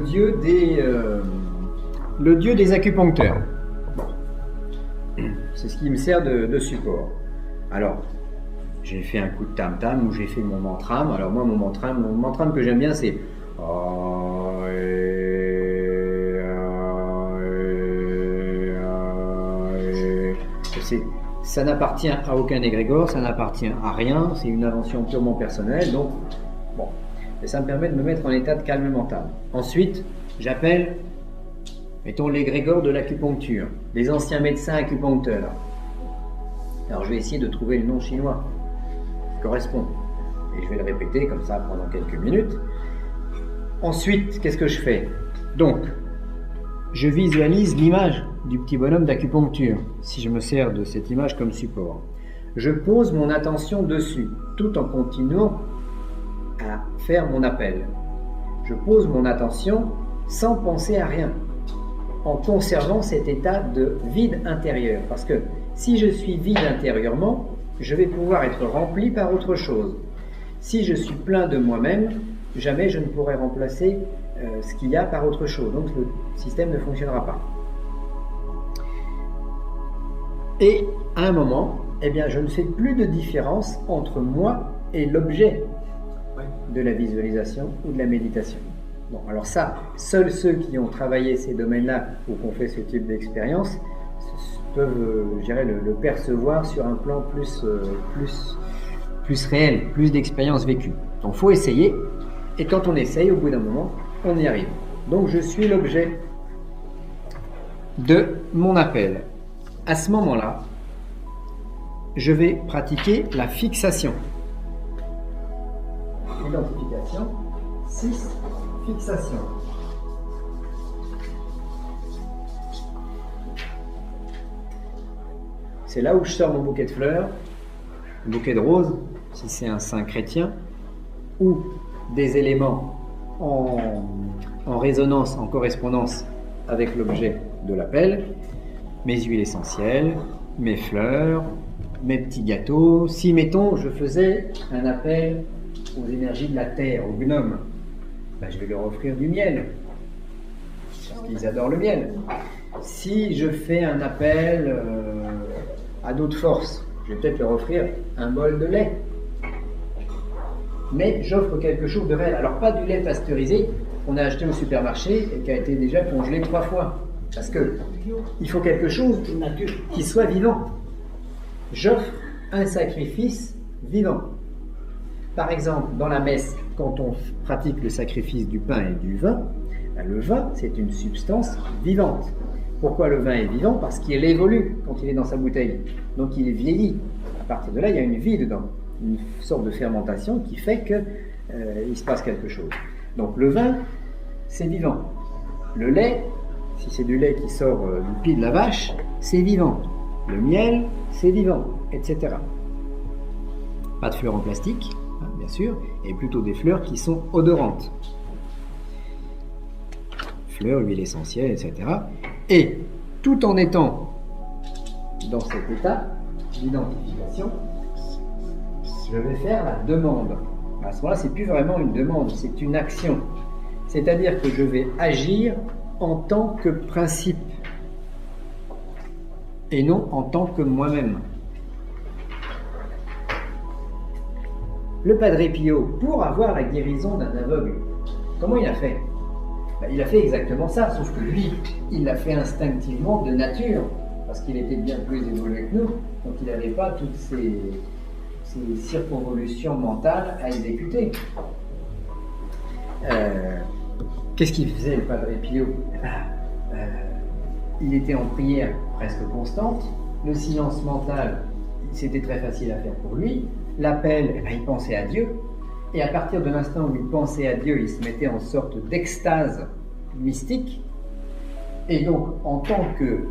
dieu des acupuncteurs. C'est ce qui me sert de support. Alors, j'ai fait un coup de tam-tam ou j'ai fait mon mantram. Alors moi, mon mantram que j'aime bien, c'est ça n'appartient à aucun égrégore, ça n'appartient à rien, c'est une invention purement personnelle, donc bon, et ça me permet de me mettre en état de calme mental. Ensuite, j'appelle, mettons, l'égrégore de l'acupuncture, les anciens médecins acupuncteurs. Alors je vais essayer de trouver le nom chinois qui correspond, et je vais le répéter comme ça pendant quelques minutes. Ensuite, qu'est-ce que je fais? Donc, je visualise l'image du petit bonhomme d'acupuncture, si je me sers de cette image comme support. Je pose mon attention dessus, tout en continuant à faire mon appel. Je pose mon attention sans penser à rien, en conservant cet état de vide intérieur. Parce que Si je suis vide intérieurement, je vais pouvoir être rempli par autre chose. Si je suis plein de moi-même, jamais je ne pourrai remplacer ce qu'il y a par autre chose. Donc le système ne fonctionnera pas. Et à un moment, eh bien, je ne fais plus de différence entre moi et l'objet de la visualisation ou de la méditation. Bon, alors ça, seuls ceux qui ont travaillé ces domaines-là ou qui ont fait ce type d'expérience peuvent, je dirais, le percevoir sur un plan plus réel, plus d'expérience vécue. Donc il faut essayer, et quand on essaye, au bout d'un moment, on y arrive. Donc je suis l'objet de mon appel. À ce moment-là, je vais pratiquer la fixation. Identification, 6, fixation. C'est là où je sors mon bouquet de fleurs, un bouquet de roses, si c'est un saint chrétien, ou des éléments en résonance, en correspondance avec l'objet de l'appel, mes huiles essentielles, mes fleurs, mes petits gâteaux. Si, mettons, je faisais un appel aux énergies de la terre, aux gnomes, ben, je vais leur offrir du miel, parce qu'ils adorent le miel. Si je fais un appel à d'autres forces, je vais peut-être leur offrir un bol de lait. Mais j'offre quelque chose de réel. Alors pas du lait pasteurisé qu'on a acheté au supermarché et qui a été déjà congelé 3 fois. Parce que il faut quelque chose qui soit vivant. J'offre un sacrifice vivant. Par exemple, dans la messe, quand on pratique le sacrifice du pain et du vin, le vin, c'est une substance vivante. Pourquoi le vin est vivant? Parce qu'il évolue quand il est dans sa bouteille. Donc il est vieilli. À partir de là, il y a une vie dedans. Une sorte de fermentation qui fait qu'il se passe quelque chose. Donc le vin, c'est vivant. Le lait, si c'est du lait qui sort du pied de la vache, c'est vivant. Le miel, c'est vivant, etc. Pas de fleurs en plastique, hein, bien sûr, et plutôt des fleurs qui sont odorantes. Fleurs, huiles essentielles, etc. Et tout en étant dans cet état d'identification, je vais faire la demande. À ce moment-là, c'est plus vraiment une demande, c'est une action. C'est-à-dire que je vais agir en tant que principe et non en tant que moi-même. Le Padre Pio, pour avoir la guérison d'un aveugle, comment il a fait? Il a fait exactement ça, sauf que lui, il l'a fait instinctivement de nature, parce qu'il était bien plus évolué que nous, donc il n'avait pas toutes ces circonvolutions mentales à exécuter. Qu'est-ce qu'il faisait, le Padre Pio? Il était en prière presque constante, le silence mental, c'était très facile à faire pour lui, l'appel, il pensait à Dieu, et à partir de l'instant où il pensait à Dieu, il se mettait en sorte d'extase mystique, et donc en tant que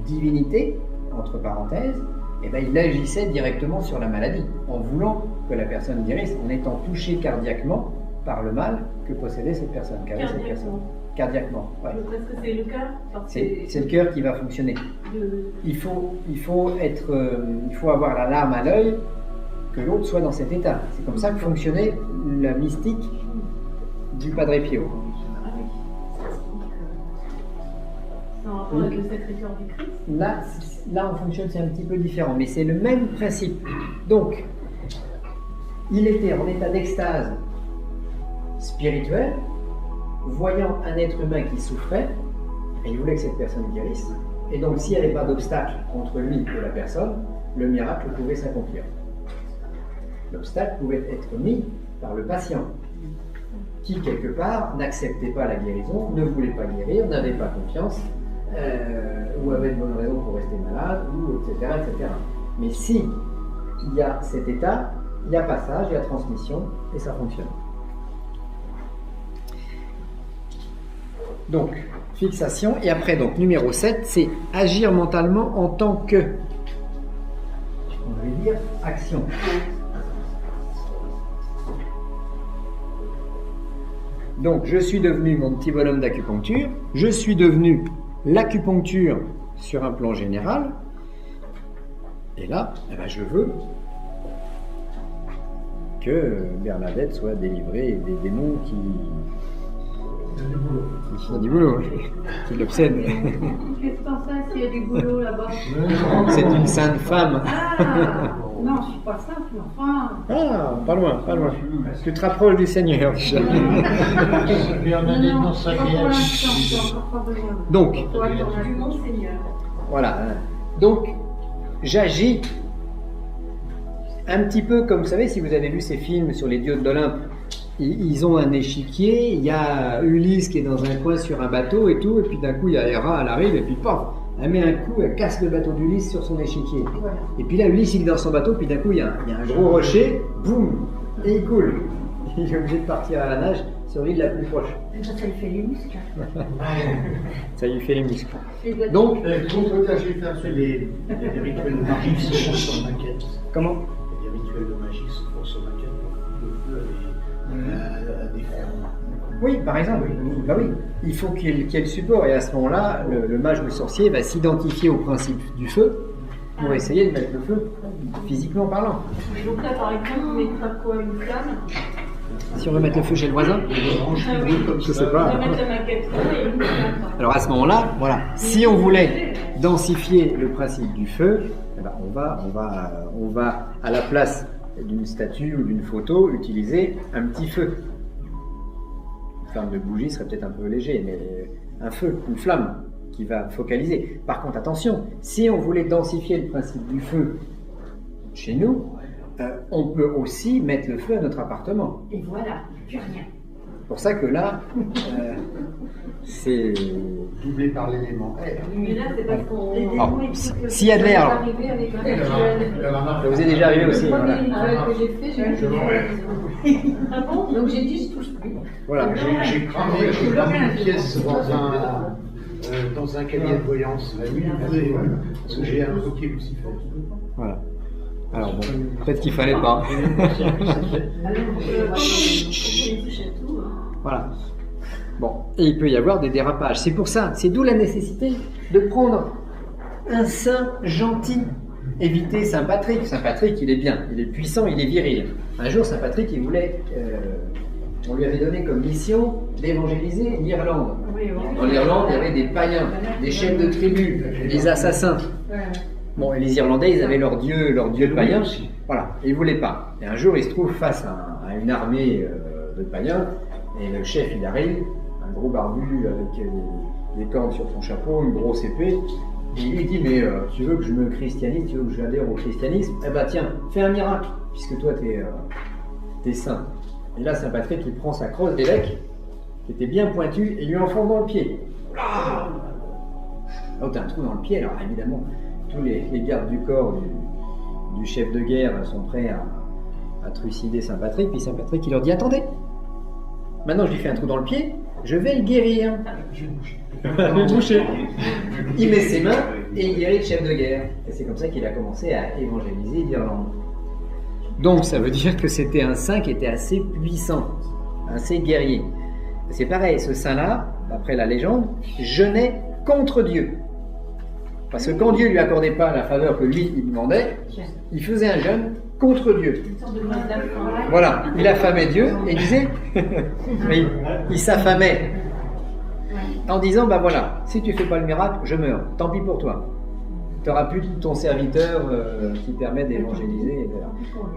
divinité, entre parenthèses, il agissait directement sur la maladie, en voulant que la personne guérisse, en étant touché cardiaquement par le mal que possédait cette personne, qu'avait cette personne. Cardiaquement, ouais. Est-ce que c'est le cœur? C'est le cœur qui va fonctionner. Il faut avoir la larme à l'œil, que l'autre soit dans cet état. C'est comme ça que fonctionnait la mystique du Padre Pio. Ah oui. C'est en rapport avec le Sacré-Cœur du Christ? Là, on fonctionne, c'est un petit peu différent, mais c'est le même principe. Donc, il était en état d'extase spirituelle, voyant un être humain qui souffrait, et il voulait que cette personne guérisse. Et donc, s'il n'y avait pas d'obstacle entre lui et la personne, le miracle pouvait s'accomplir. L'obstacle pouvait être mis par le patient, qui, quelque part, n'acceptait pas la guérison, ne voulait pas guérir, n'avait pas confiance, ou avait de bonnes raisons pour rester malade, ou etc., etc. Mais si il y a cet état, il y a passage, il y a transmission, et ça fonctionne. Donc, fixation, et après, donc, numéro 7, c'est agir mentalement en tant que, on va dire, action. Donc, je suis devenu mon petit bonhomme d'acupuncture, je suis devenu l'acupuncture sur un plan général, Et là, eh ben, je veux que Bernadette soit délivrée des démons qui font du boulot, qui l'obsèdent. Qu'est-ce que t'en sais s'il y a du boulot là-bas? C'est une sainte femme. Ah non, je suis pas simple, mais enfin. Ah, pas loin, pas loin. Tu te rapproches du Seigneur. Bernadette Non, dans sa pas pour vie. l'instant, j'ai encore pas besoin. Donc, Faut attendre du Monseigneur. voilà. Donc, j'agis un petit peu comme, vous savez, si vous avez vu ces films sur les dieux de l'Olympe, ils ont un échiquier, il y a Ulysse qui est dans un coin sur un bateau et tout, et puis d'un coup, il y a Héra, elle arrive, et puis paf, elle met un coup, elle casse le bateau d'Ulysse sur son échiquier. Voilà. Et puis là, Ulysse, il est dans son bateau, puis d'un coup, il y a un gros rocher, boum, et il coule. Il est obligé de partir à la nage sur l'île la plus proche. Ça lui fait les muscles. Ça lui fait les muscles. Les gars- Donc, Vous peut-être fait des rituels de magie qui se font sur maquette. comment? Il y a des rituels de magie qui se font sur maquette pour le feu à des fronts. Oui, par exemple. Bah oui. Il faut qu'il y ait le support, et à ce moment-là, le mage ou le sorcier va s'identifier au principe du feu pour essayer de mettre le feu physiquement parlant. Donc là, par exemple, on mettra quoi? Une flamme? Si on veut mettre le feu chez le voisin, je sais On pas. va mettre la maquette et une flamme. Alors à ce moment-là, voilà, si on voulait densifier le principe du feu, eh ben, on va à la place d'une statue ou d'une photo utiliser un petit feu. Une flamme de bougie serait peut-être un peu léger, mais un feu, une flamme qui va focaliser. Par contre, attention, si on voulait densifier le principe du feu chez nous, on peut aussi mettre le feu à notre appartement. Et voilà, plus rien. C'est pour ça que là, c'est... Doublé par l'élément air. Mais là, c'est parce qu'on. Alors, s'il y a de l'air, alors. Arrivé avec un rituel. Ça vous est déjà arrivé aussi, Le premier voilà. rituel que j'ai fait, j'ai Je eu m'en vais. Ah bon? Donc j'ai dit, je touche plus. Voilà. J'ai cramé une pièce dans un cabinet de voyance la nuit parce que j'ai invoqué Lucifer. Voilà. Alors bon, peut-être qu'il fallait pas. Voilà. Bon, et il peut y avoir des dérapages. C'est pour ça, c'est d'où la nécessité de prendre un saint gentil. Éviter Saint Patrick. Saint Patrick, il est bien, il est puissant, il est viril. Un jour, Saint Patrick, il voulait... on lui avait donné comme mission d'évangéliser l'Irlande. Dans l'Irlande, il y avait des païens, des chefs de tribus, des assassins. Bon, et les Irlandais, ils avaient leur dieu païen. Voilà, et ils ne voulaient pas. Et un jour, ils se trouvent face à une armée de païens, et le chef, il arrive, un gros barbu avec des cornes sur son chapeau, une grosse épée, et il lui dit, mais tu veux que je me christianise, tu veux que je adhère au christianisme? Eh ben tiens, fais un miracle, puisque toi, t'es saint. Et là, Saint Patrick, il prend sa crosse d'évêque, qui était bien pointue, et lui enfonce dans le pied. Ah, oh, t'as un trou dans le pied, alors évidemment, tous les gardes du corps du chef de guerre sont prêts à trucider Saint Patrick, puis Saint Patrick, il leur dit, attendez, maintenant je lui fais un trou dans le pied, je vais le guérir. Le boucher. Il met ses mains et il guérit le chef de guerre. Et c'est comme ça qu'il a commencé à évangéliser l'Irlande. Donc ça veut dire que c'était un saint qui était assez puissant, assez guerrier. C'est pareil, ce saint-là, d'après la légende, jeûnait contre Dieu. Parce que quand Dieu ne lui accordait pas la faveur que lui, il demandait, il faisait un jeûne contre Dieu. Voilà, il affamait Dieu et il disait, il s'affamait en disant, bah voilà, si tu fais pas le miracle, je meurs, tant pis pour toi. Tu n'auras plus ton serviteur qui permet d'évangéliser.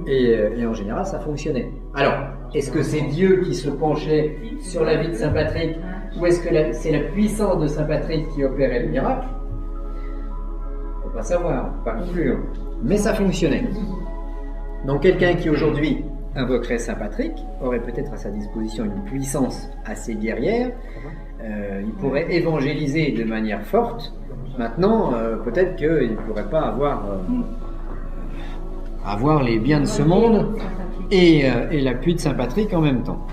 Et en général, ça fonctionnait. Alors, est-ce que c'est Dieu qui se penchait sur la vie de Saint Patrick, ou est-ce que c'est la puissance de Saint Patrick qui opérait le miracle? On ne peut pas savoir, pas conclure. Mais ça fonctionnait. Donc quelqu'un qui aujourd'hui invoquerait Saint Patrick aurait peut-être à sa disposition une puissance assez guerrière. Il pourrait évangéliser de manière forte. Maintenant, peut-être qu'il ne pourrait pas avoir les biens de ce monde et l'appui de Saint Patrick en même temps.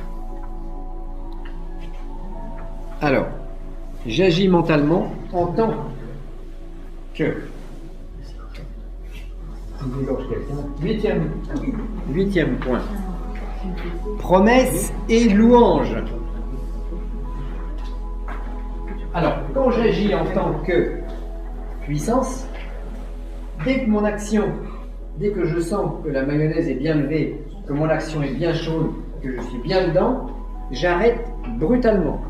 Alors, j'agis mentalement en tant que... Huitième point. Promesse et louange. Alors, quand j'agis en tant que puissance, dès que mon action, dès que je sens que la mayonnaise est bien levée, que mon action est bien chaude, que je suis bien dedans, j'arrête brutalement.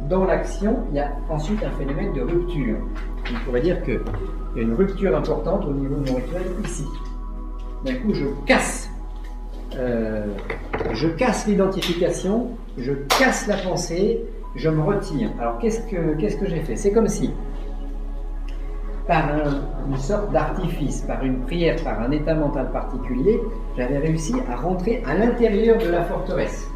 Dans l'action, il y a ensuite un phénomène de rupture. On pourrait dire qu'il y a une rupture importante au niveau de mon rituel ici. D'un coup, je casse l'identification, je casse la pensée, je me retire. Alors qu'est-ce que j'ai fait? C'est comme si, par une sorte d'artifice, par une prière, par un état mental particulier, j'avais réussi à rentrer à l'intérieur de la forteresse.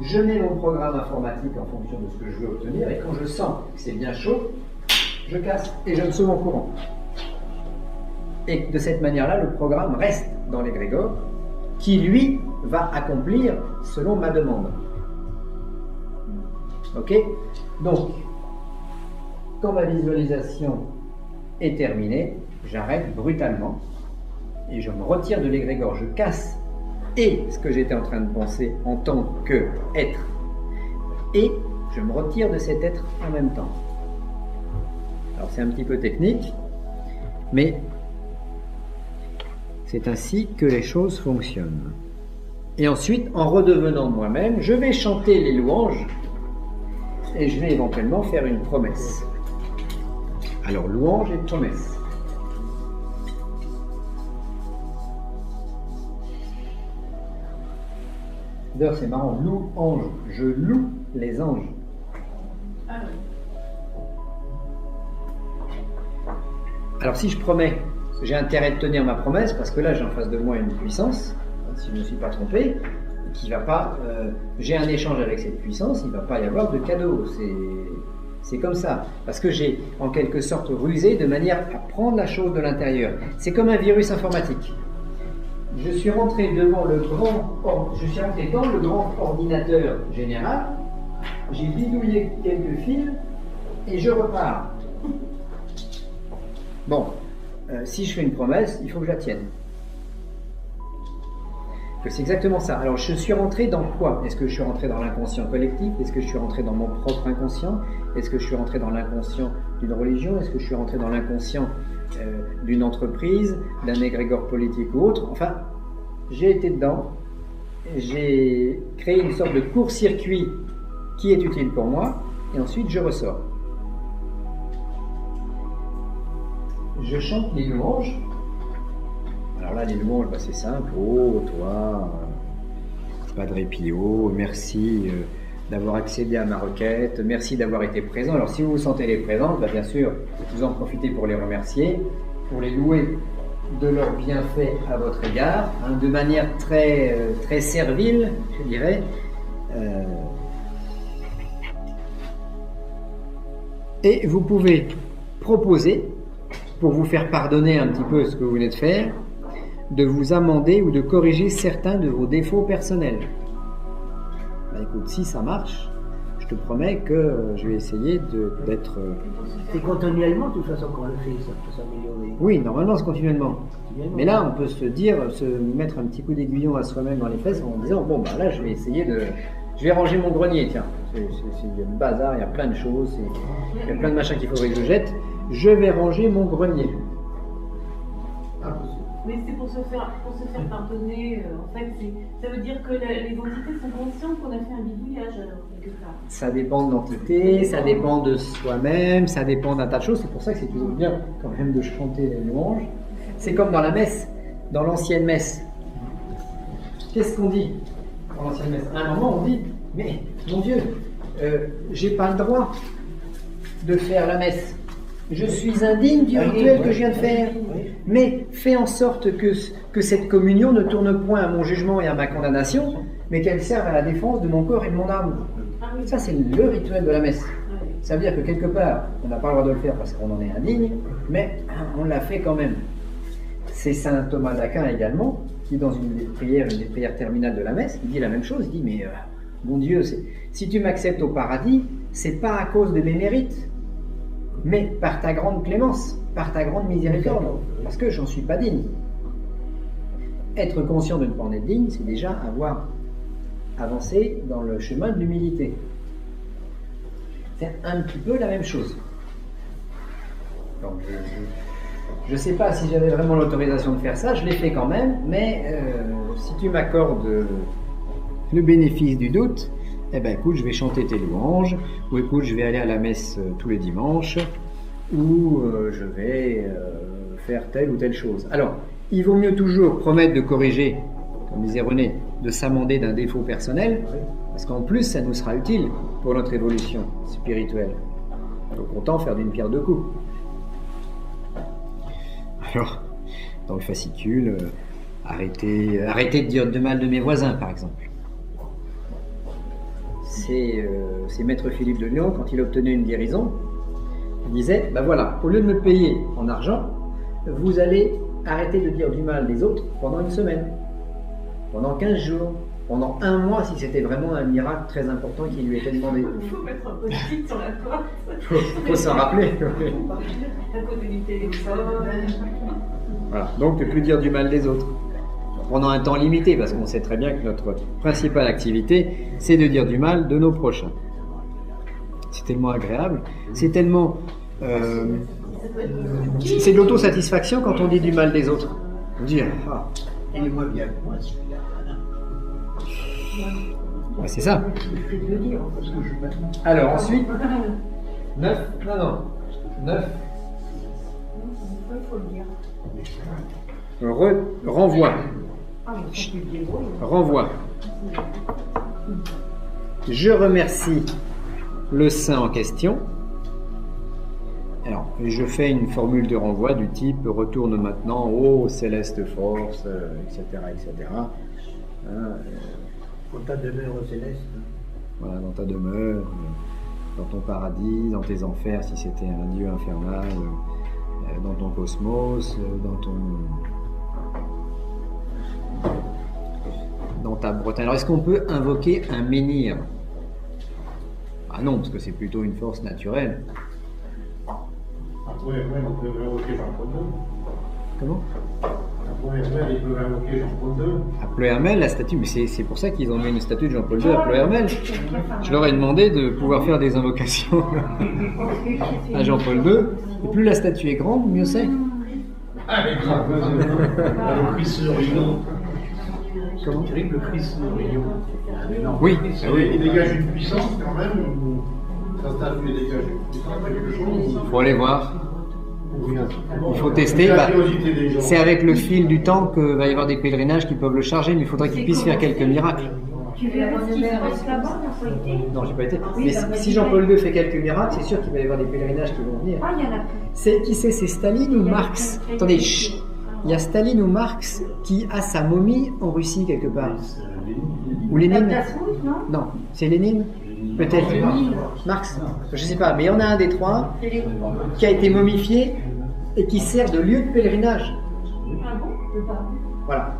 Je mets mon programme informatique en fonction de ce que je veux obtenir, et quand je sens que c'est bien chaud, je casse et je me sauve en courant. Et de cette manière-là, le programme reste dans l'égrégore, qui lui va accomplir selon ma demande. Ok? Donc, quand ma visualisation est terminée, j'arrête brutalement et je me retire de l'égrégore. Je casse et ce que j'étais en train de penser en tant qu'être, et je me retire de cet être en même temps. Alors c'est un petit peu technique, mais c'est ainsi que les choses fonctionnent. Et ensuite, en redevenant moi-même, je vais chanter les louanges et je vais éventuellement faire une promesse. Alors, louange et promesse. D'ailleurs, c'est marrant, louange. Je loue les anges. Alors, si je promets, j'ai intérêt de tenir ma promesse, parce que là, j'ai en face de moi une puissance, si je ne me suis pas trompé, qui va pas. J'ai un échange avec cette puissance, il ne va pas y avoir de cadeau. C'est comme ça, parce que j'ai en quelque sorte rusé de manière à prendre la chose de l'intérieur. C'est comme un virus informatique. Je suis rentré dans le grand ordinateur général, j'ai bidouillé quelques fils et je repars. Bon, si je fais une promesse, il faut que je la tienne. C'est exactement ça. Alors, je suis rentré dans quoi? Est-ce que je suis rentré dans l'inconscient collectif? Est-ce que je suis rentré dans mon propre inconscient? Est-ce que je suis rentré dans l'inconscient d'une religion? Est-ce que je suis rentré dans l'inconscient d'une entreprise, d'un égrégore politique ou autre? Enfin, j'ai été dedans. J'ai créé une sorte de court-circuit qui est utile pour moi, et ensuite je ressors. Je chante les louanges. Alors là, les louanges, c'est simple. Oh, toi, Padre Pio, merci d'avoir accédé à ma requête, merci d'avoir été présent. Alors si vous vous sentez les présents, bien sûr, vous en profitez pour les remercier, pour les louer de leurs bienfaits à votre égard, de manière très, très servile, je dirais. Et vous pouvez proposer, pour vous faire pardonner un petit peu ce que vous venez de faire, de vous amender ou de corriger certains de vos défauts personnels. Écoute, si ça marche, je te promets que je vais essayer d'être... C'est continuellement, de toute façon, qu'on le fait, ça peut s'améliorer. Oui, normalement, c'est continuellement. Mais là, on peut se mettre un petit coup d'aiguillon à soi-même dans les fesses en disant, bon, là, je vais essayer de... Je vais ranger mon grenier, tiens. Il y a le bazar, il y a plein de choses, il y a plein de machins qu'il faudrait que je jette. Je vais ranger mon grenier. Mais c'est pour se faire pardonner, en fait, ça veut dire que les entités sont conscientes qu'on a fait un bidouillage, alors, quelque part. Ça dépend de l'entité, ça dépend de soi-même, ça dépend d'un tas de choses. C'est pour ça que c'est toujours bien, quand même, de chanter les louanges. C'est comme dans la messe, dans l'ancienne messe. Qu'est-ce qu'on dit dans l'ancienne messe? À un moment, on dit, mais, mon Dieu, j'ai pas le droit de faire la messe. Je suis indigne du rituel que je viens de faire. Mais fais en sorte que cette communion ne tourne point à mon jugement et à ma condamnation, mais qu'elle serve à la défense de mon corps et de mon âme. Ça, c'est le rituel de la messe. Ça veut dire que quelque part, on n'a pas le droit de le faire parce qu'on en est indigne, mais on l'a fait quand même. C'est saint Thomas d'Aquin également, qui dans une des prières terminales de la messe, il dit la même chose. Il dit, mais mon Dieu, si tu m'acceptes au paradis, c'est pas à cause de mes mérites, mais par ta grande clémence, par ta grande miséricorde, parce que j'en suis pas digne. Être conscient de ne pas en être digne, c'est déjà avoir avancé dans le chemin de l'humilité. C'est un petit peu la même chose. Donc je ne sais pas si j'avais vraiment l'autorisation de faire ça, je l'ai fait quand même, mais si tu m'accordes le bénéfice du doute, eh ben écoute, je vais chanter tes louanges, ou écoute, je vais aller à la messe tous les dimanches, ou je vais faire telle ou telle chose. Alors, il vaut mieux toujours promettre de corriger, comme disait René, de s'amender d'un défaut personnel, parce qu'en plus, ça nous sera utile pour notre évolution spirituelle. Donc, autant faire d'une pierre deux coups. Alors, dans le fascicule, arrêtez de dire de mal de mes voisins, par exemple. C'est Maître Philippe de Lyon, quand il obtenait une guérison, il disait, ben voilà, au lieu de me payer en argent, vous allez arrêter de dire du mal des autres pendant une semaine, pendant 15 jours, pendant 1 mois si c'était vraiment un miracle très important qui lui était demandé. Il faut mettre un post-it sur la porte. Faut s'en rappeler. À côté du téléphone. Voilà, donc ne plus dire du mal des autres. Pendant un temps limité, parce qu'on sait très bien que notre principale activité, c'est de dire du mal de nos prochains. C'est tellement agréable, c'est tellement... c'est de l'autosatisfaction quand on dit du mal des autres. On dit, ah, il est moins bien que moi, celui-là. bah, c'est ça. Alors ensuite, 9, non, 9. Renvoi. Renvoi. Je remercie le saint en question. Alors, je fais une formule de renvoi du type « Retourne maintenant, ô céleste force », etc., etc. Dans ta demeure céleste. Voilà, dans ta demeure, dans ton paradis, dans tes enfers, si c'était un dieu infernal, dans ton cosmos, dans ta Bretagne. Alors, est-ce qu'on peut invoquer un menhir? Ah non, parce que c'est plutôt une force naturelle. Oui, on peut invoquer Jean-Paul II. Comment? Oui, il peut invoquer Jean-Paul II. À Pleuhermel, la statue, mais c'est pour ça qu'ils ont mis une statue de Jean-Paul II à Pleuhermel. Je leur ai demandé de pouvoir faire des invocations à Jean-Paul II. Et plus la statue est grande, mieux c'est. Ah, mais grave, le Christ de Rio. Comment? Terrible, le Christ de Rio. Oui, Il dégage une puissance quand même, ou sa statue dégage une puissance, quelque chose. il faut aller voir. Il faut tester. Bah, c'est avec le fil du temps qu'il va y avoir des pèlerinages qui peuvent le charger, mais il faudrait qu'ils puissent faire quelques miracles. Tu veux avoir une mère là-bas, n'a pas été? Non, j'ai pas été. Mais si Jean-Paul II fait quelques miracles, c'est sûr qu'il va y avoir des pèlerinages qui vont venir. Ah, il y en a plus. Qui c'est Staline ou Marx? Attendez, chut. Il y a Staline ou Marx qui a sa momie en Russie quelque part. Ou Lénine? Non, c'est Lénine? Peut-être. Marx? Je sais pas, mais il y en a un des trois qui a été momifié et qui sert de lieu de pèlerinage. Voilà.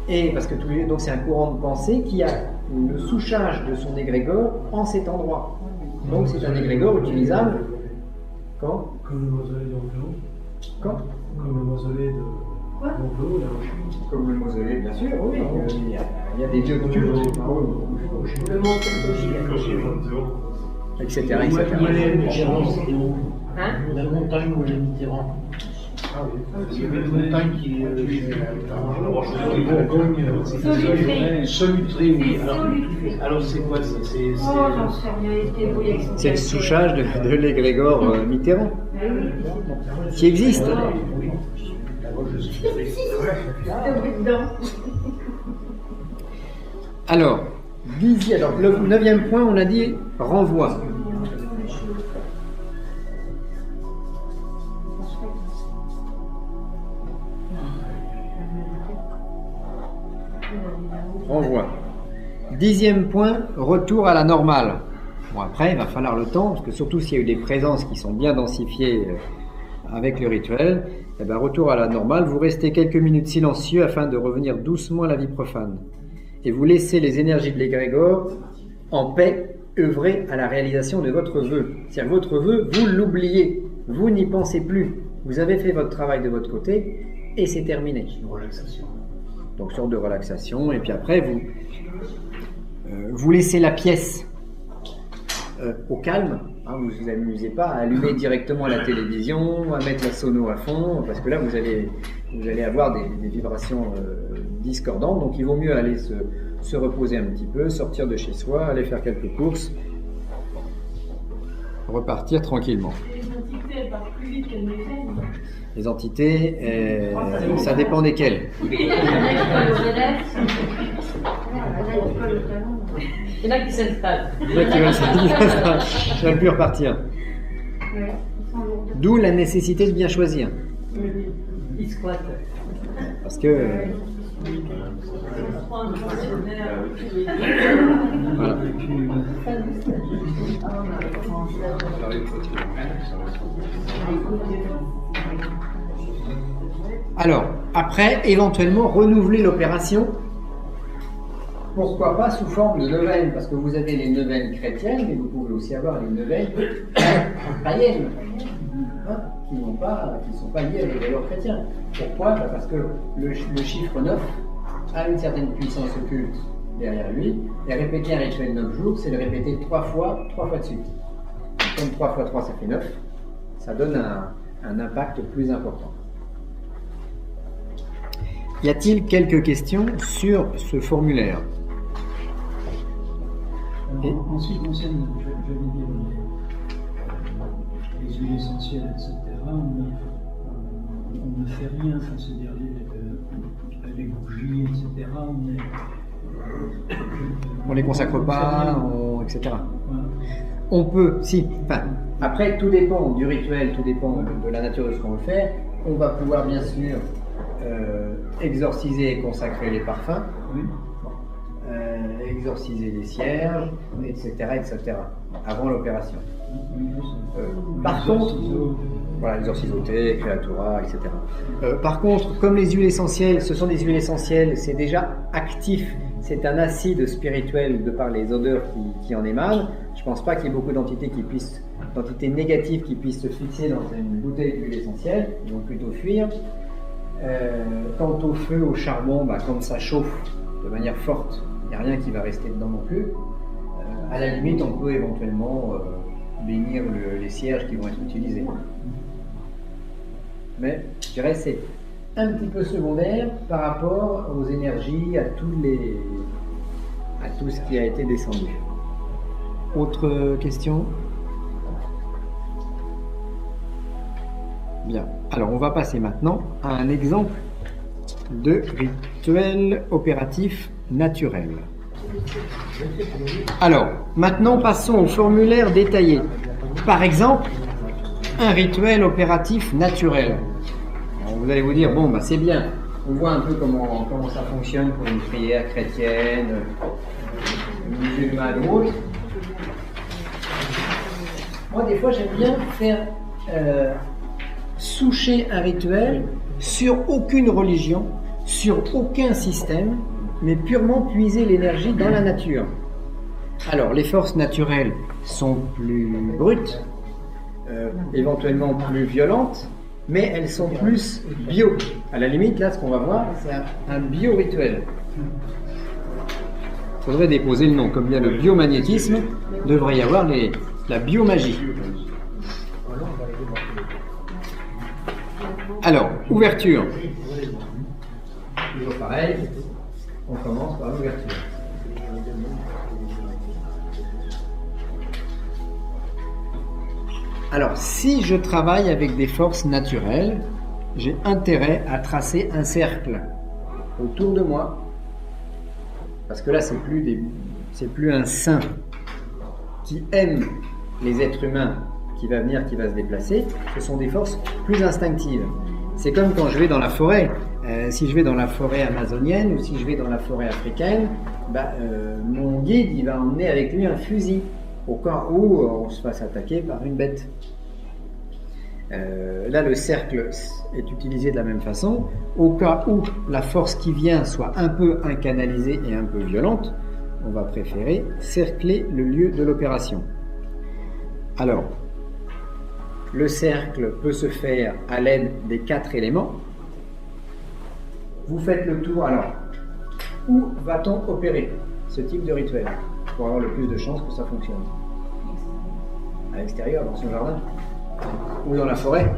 Et parce que donc c'est un courant de pensée qui a le souchage de son égrégore en cet endroit. Donc c'est un égrégore utilisable quand? Comme le mausolée d'Enclos. Quand? Comme le mausolée d'Enclos, là. Comme le mausolée, bien sûr, oui. Il y a des lieux de culte, Le mont etc. Où est Mitterrand? Hein? La montagne où est Mitterrand. Ah oui. Il y avait une montagne qui est Solutré, oui. Alors c'est quoi ça? Oh, j'en sais rien, il était brouillé avec son C'est le souchage de l'égrégore Mitterrand, qui existe. Alors, le 9e point, on a dit renvoi. Renvoi. 10e point, retour à la normale. Bon, après, il va falloir le temps, parce que surtout s'il y a eu des présences qui sont bien densifiées avec le rituel, eh ben, retour à la normale, vous restez quelques minutes silencieux afin de revenir doucement à la vie profane. Et vous laissez les énergies de l'égrégore en paix œuvrer à la réalisation de votre vœu. C'est-à-dire votre vœu, vous l'oubliez, vous n'y pensez plus. Vous avez fait votre travail de votre côté et c'est terminé. une relaxation. Donc sorte de relaxation et puis après vous laissez la pièce au calme Hein, vous vous amusez pas à allumer directement la télévision, à mettre la sono à fond, parce que là vous allez avoir des vibrations discordantes. Donc il vaut mieux aller se reposer un petit peu, sortir de chez soi, aller faire quelques courses, repartir tranquillement. Les entités, elles partent plus vite qu'elles ne viennent. Les entités, ça dépend desquelles. Il y en a qui s'installent. Il y en a qui veulent plus repartir. D'où la nécessité de bien choisir. Ils squattent. Parce que... Voilà. Alors, après, éventuellement, renouveler l'opération. Pourquoi pas sous forme de neuvaine, parce que vous avez les neuvaines chrétiennes, mais vous pouvez aussi avoir les neuvaines païennes, hein, qui ne sont pas liées à des valeurs chrétiennes. Pourquoi? Parce que le chiffre 9 a une certaine puissance occulte derrière lui, et répéter un rituel 9 jours, c'est le répéter 3 fois de suite. Comme 3 fois 3, ça fait 9, ça donne un impact plus important. Y a-t-il quelques questions sur ce formulaire? Alors, en ce qui concerne, j'allais dire, les huiles essentielles, etc., on ne fait rien, enfin, c'est-à-dire les bougies, etc., on les consacre pas, etc. Voilà. On peut, si, enfin, après tout dépend du rituel, tout dépend de la nature de ce qu'on veut faire. On va pouvoir bien sûr exorciser et consacrer les parfums, Oui. exorciser les cierges, etc., avant l'opération. Par contre, voilà, exorcisoté, créatura, etc. Par contre, comme les huiles essentielles, ce sont des huiles essentielles, c'est déjà actif, c'est un acide spirituel de par les odeurs qui en émanent. Je ne pense pas qu'il y ait beaucoup d'entités négatives qui puissent se fixer dans une bouteille d'huile essentielle, ils vont plutôt fuir. Quant au feu, au charbon, comme ça chauffe de manière forte, il n'y a rien qui va rester dedans non plus. À la limite, on peut éventuellement bénir les cierges qui vont être utilisés. Mais je dirais que c'est un petit peu secondaire par rapport aux énergies, à tout ce qui a été descendu. Autre question? Bien. Alors, on va passer maintenant à un exemple de rituel opératif naturel. Alors, maintenant, passons au formulaire détaillé. Par exemple, un rituel opératif naturel. Alors, vous allez vous dire, bon, c'est bien. On voit un peu comment ça fonctionne pour une prière chrétienne, musulmane ou autre. Moi, des fois, j'aime bien faire soucher un rituel sur aucune religion, sur aucun système, mais purement puiser l'énergie dans la nature. Alors, les forces naturelles sont plus brutes, éventuellement plus violentes, mais elles sont plus bio. À la limite, là, ce qu'on va voir, c'est un bio-rituel. Il faudrait déposer le nom. Comme il y a le biomagnétisme, il devrait y avoir la biomagie. Alors, ouverture. Toujours pareil, on commence par l'ouverture. Alors, si je travaille avec des forces naturelles, j'ai intérêt à tracer un cercle autour de moi. Parce que là, c'est plus un saint qui aime les êtres humains qui va venir, qui va se déplacer. Ce sont des forces plus instinctives. C'est comme quand je vais dans la forêt. Si je vais dans la forêt amazonienne ou si je vais dans la forêt africaine, mon guide, il va emmener avec lui un fusil au cas où on se fasse attaquer par une bête. Là, le cercle est utilisé de la même façon. Au cas où la force qui vient soit un peu incanalisée et un peu violente, on va préférer cercler le lieu de l'opération. Alors, le cercle peut se faire à l'aide des 4 éléments. Vous faites le tour. Alors, où va-t-on opérer ce type de rituel pour avoir le plus de chances que ça fonctionne? à l'extérieur, dans son jardin. Ou dans la forêt.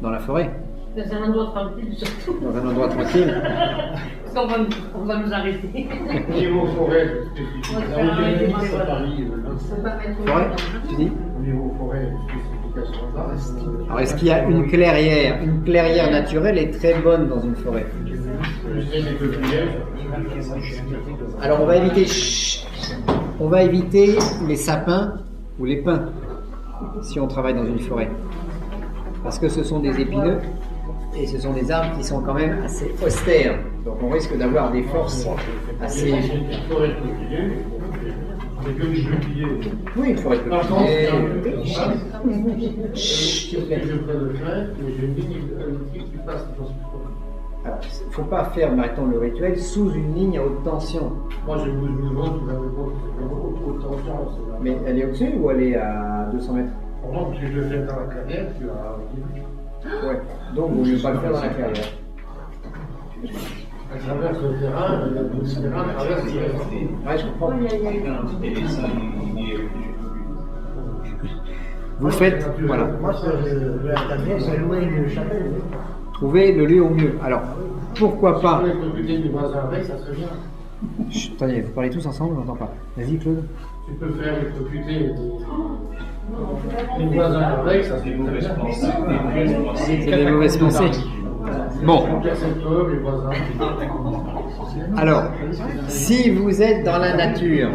Dans la forêt. Dans un endroit tranquille, surtout. Dans un endroit tranquille. Parce qu'on va nous arrêter. Au niveau forêt, On va se faire arrêter par les à Paris, Forêt, tu dis? au niveau forêt, spécification là. Alors, est-ce qu'il y a une clairière? Une clairière naturelle est très bonne dans une forêt. Alors, on va éviter les sapins ou les pins si on travaille dans une forêt. Parce que ce sont des épineux et ce sont des arbres qui sont quand même assez austères. Donc, on risque d'avoir des forces assez... Oui, une forêt de Par contre, peupliers. s'il vous plaît, je préfère, mais j'ai une ligne électrique qui passe dans ce point. Alors, il ne faut pas faire maintenant le rituel sous une ligne à haute tension. Moi, j'ai une vente, vous avez haute tension. Mais elle est au-dessus ou elle est à 200 mètres? Par contre, si je le fais dans la carrière, tu as. Ouais. Donc, vous ne voulez pas le faire dans la clairière. Elle traverse le terrain, le terrain traverse le terrain. Ouais, je comprends. Vous faites, voilà, Moi, ce que je veux intervenir, c'est louer une chapelle. trouvez le lieu au mieux. Alors, pourquoi pas... Si on peut écouter du voisin avec, ça serait bien. Chut, attendez, vous parlez tous ensemble, je n'entends pas. Vas-y, Claude. Tu peux faire électrocuter des voisins avec, ça serait bien. C'est des mauvaises pensées. Bon, Personne peut, les voisins. alors, si vous êtes dans la nature,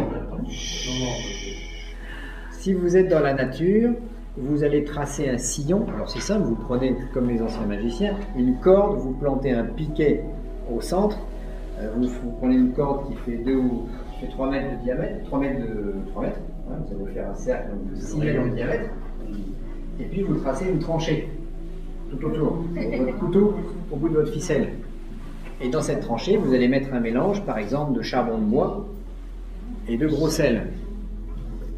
vous allez tracer un sillon. Alors c'est simple, vous prenez, comme les anciens magiciens, une corde, vous plantez un piquet au centre, vous prenez une corde qui fait 3 mètres de diamètre, 3 mètres, hein, vous allez faire un cercle de 6 mètres de diamètre, et puis vous tracez une tranchée tout autour, votre couteau au bout de votre ficelle. Et dans cette tranchée, vous allez mettre un mélange, par exemple, de charbon de bois et de gros sel.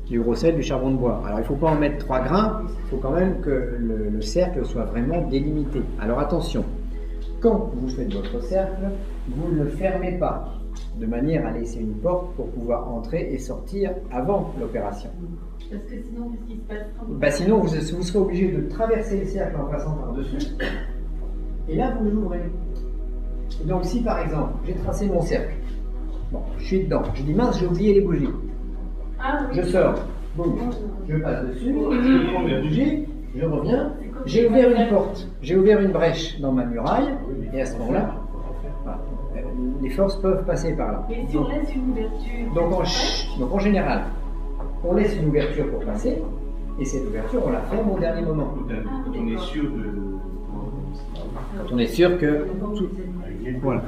Du gros sel, du charbon de bois. Alors il ne faut pas en mettre 3 grains, il faut quand même que le cercle soit vraiment délimité. Alors attention, quand vous faites votre cercle, vous ne le fermez pas, de manière à laisser une porte pour pouvoir entrer et sortir avant l'opération. Parce que sinon, qu'est-ce qui se passe? Bah sinon, vous serez obligé de traverser le cercle en passant par-dessus, et là vous l'ouvrez. Et donc si par exemple, j'ai tracé mon cercle, bon, je suis dedans, je dis mince, j'ai oublié les bougies. Ah oui. Je sors, boum, je passe dessus, je prends mes bougies, je reviens, j'ai ouvert une porte, j'ai ouvert une brèche dans ma muraille, et à ce moment-là, voilà, les forces peuvent passer par là. Mais si on laisse une ouverture. Donc en général, on laisse une ouverture pour passer, et cette ouverture, on la ferme au dernier moment. Quand on est sûr de. Quand on est sûr que tout... Voilà.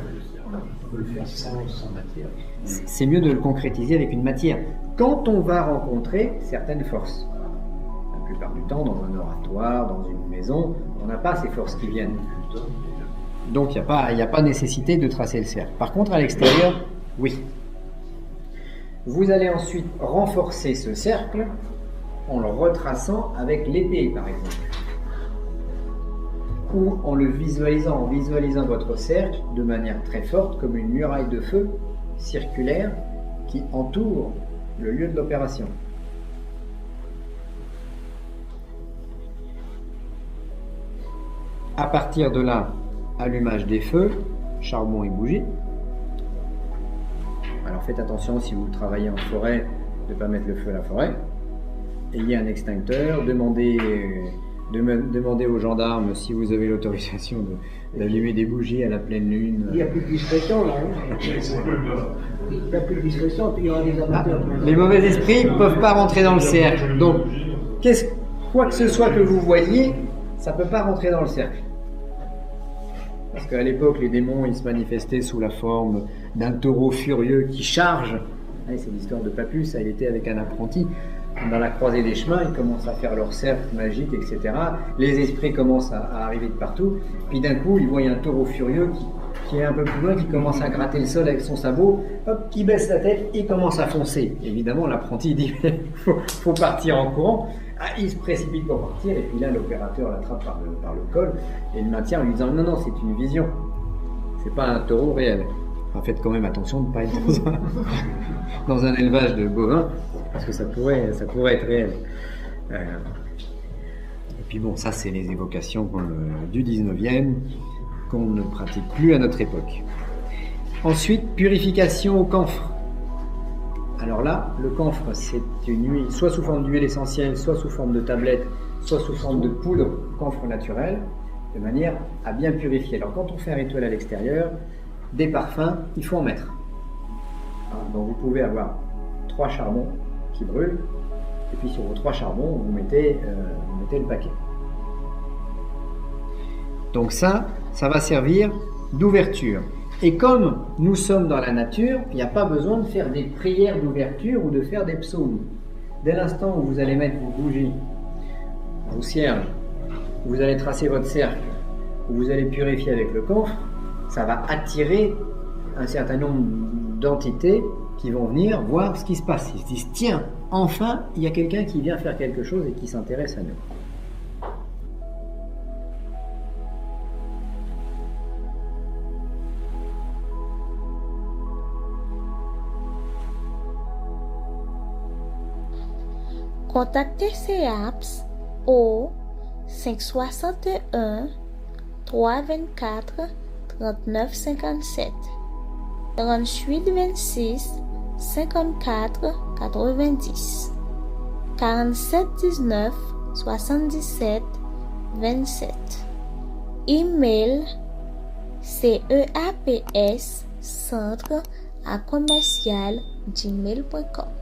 On peut le faire sans matière. C'est mieux de le concrétiser avec une matière. Quand on va rencontrer certaines forces, la plupart du temps, dans un oratoire, dans une maison, on n'a pas ces forces qui viennent. Donc il n'y a pas nécessité de tracer le cercle. Par contre, à l'extérieur, oui. Vous allez ensuite renforcer ce cercle en le retraçant avec l'épée, par exemple. Ou en visualisant votre cercle de manière très forte, comme une muraille de feu circulaire qui entoure le lieu de l'opération. À partir de là, allumage des feux, charbon et bougies. Alors faites attention si vous travaillez en forêt de ne pas mettre le feu à la forêt. Ayez un extincteur, demandez aux gendarmes si vous avez l'autorisation d'allumer des bougies à la pleine lune. Il n'y a plus de discrétion là. Hein. Il n'y a plus de discrétion, puis il y aura des amateurs. Les mauvais esprits ne peuvent pas rentrer dans le cercle. Donc, quoi que ce soit que vous voyez, ça ne peut pas rentrer dans le cercle. Parce qu'à l'époque, les démons, ils se manifestaient sous la forme d'un taureau furieux qui charge. C'est l'histoire de Papus, il était avec un apprenti. Dans la croisée des chemins, ils commencent à faire leur cercle magique, etc. Les esprits commencent à arriver de partout. Puis d'un coup, ils voient un taureau furieux qui est un peu plus loin, qui commence à gratter le sol avec son sabot, hop, qui baisse la tête et commence à foncer. Évidemment, l'apprenti dit faut partir en courant. Ah, il se précipite pour partir, et puis là, l'opérateur l'attrape par le col et le maintient en lui disant non, c'est une vision. C'est pas un taureau réel. Enfin, faites quand même attention de ne pas être dans un élevage de bovins, parce que ça pourrait être réel. Et puis bon, ça c'est les évocations du 19e qu'on ne pratique plus à notre époque. Ensuite, purification au camphre. Alors là, le camphre, c'est une huile, soit sous forme d'huile essentielle, soit sous forme de tablette, soit sous forme de poudre camphre naturel, de manière à bien purifier. Alors quand on fait un rituel à l'extérieur, des parfums, il faut en mettre. Donc vous pouvez avoir 3 charbons qui brûlent, et puis sur vos 3 charbons, vous mettez le paquet. Donc ça va servir d'ouverture. Et comme nous sommes dans la nature, il n'y a pas besoin de faire des prières d'ouverture ou de faire des psaumes. Dès l'instant où vous allez mettre vos bougies, vos cierges, où vous allez tracer votre cercle, où vous allez purifier avec le camphre, ça va attirer un certain nombre d'entités qui vont venir voir ce qui se passe. Ils se disent, tiens, enfin, il y a quelqu'un qui vient faire quelque chose et qui s'intéresse à nous. Contactez CEAPS au 561 324 3957 38 26 54 90 47 19 77 27. Email ceaps centre@commercial@gmail.com.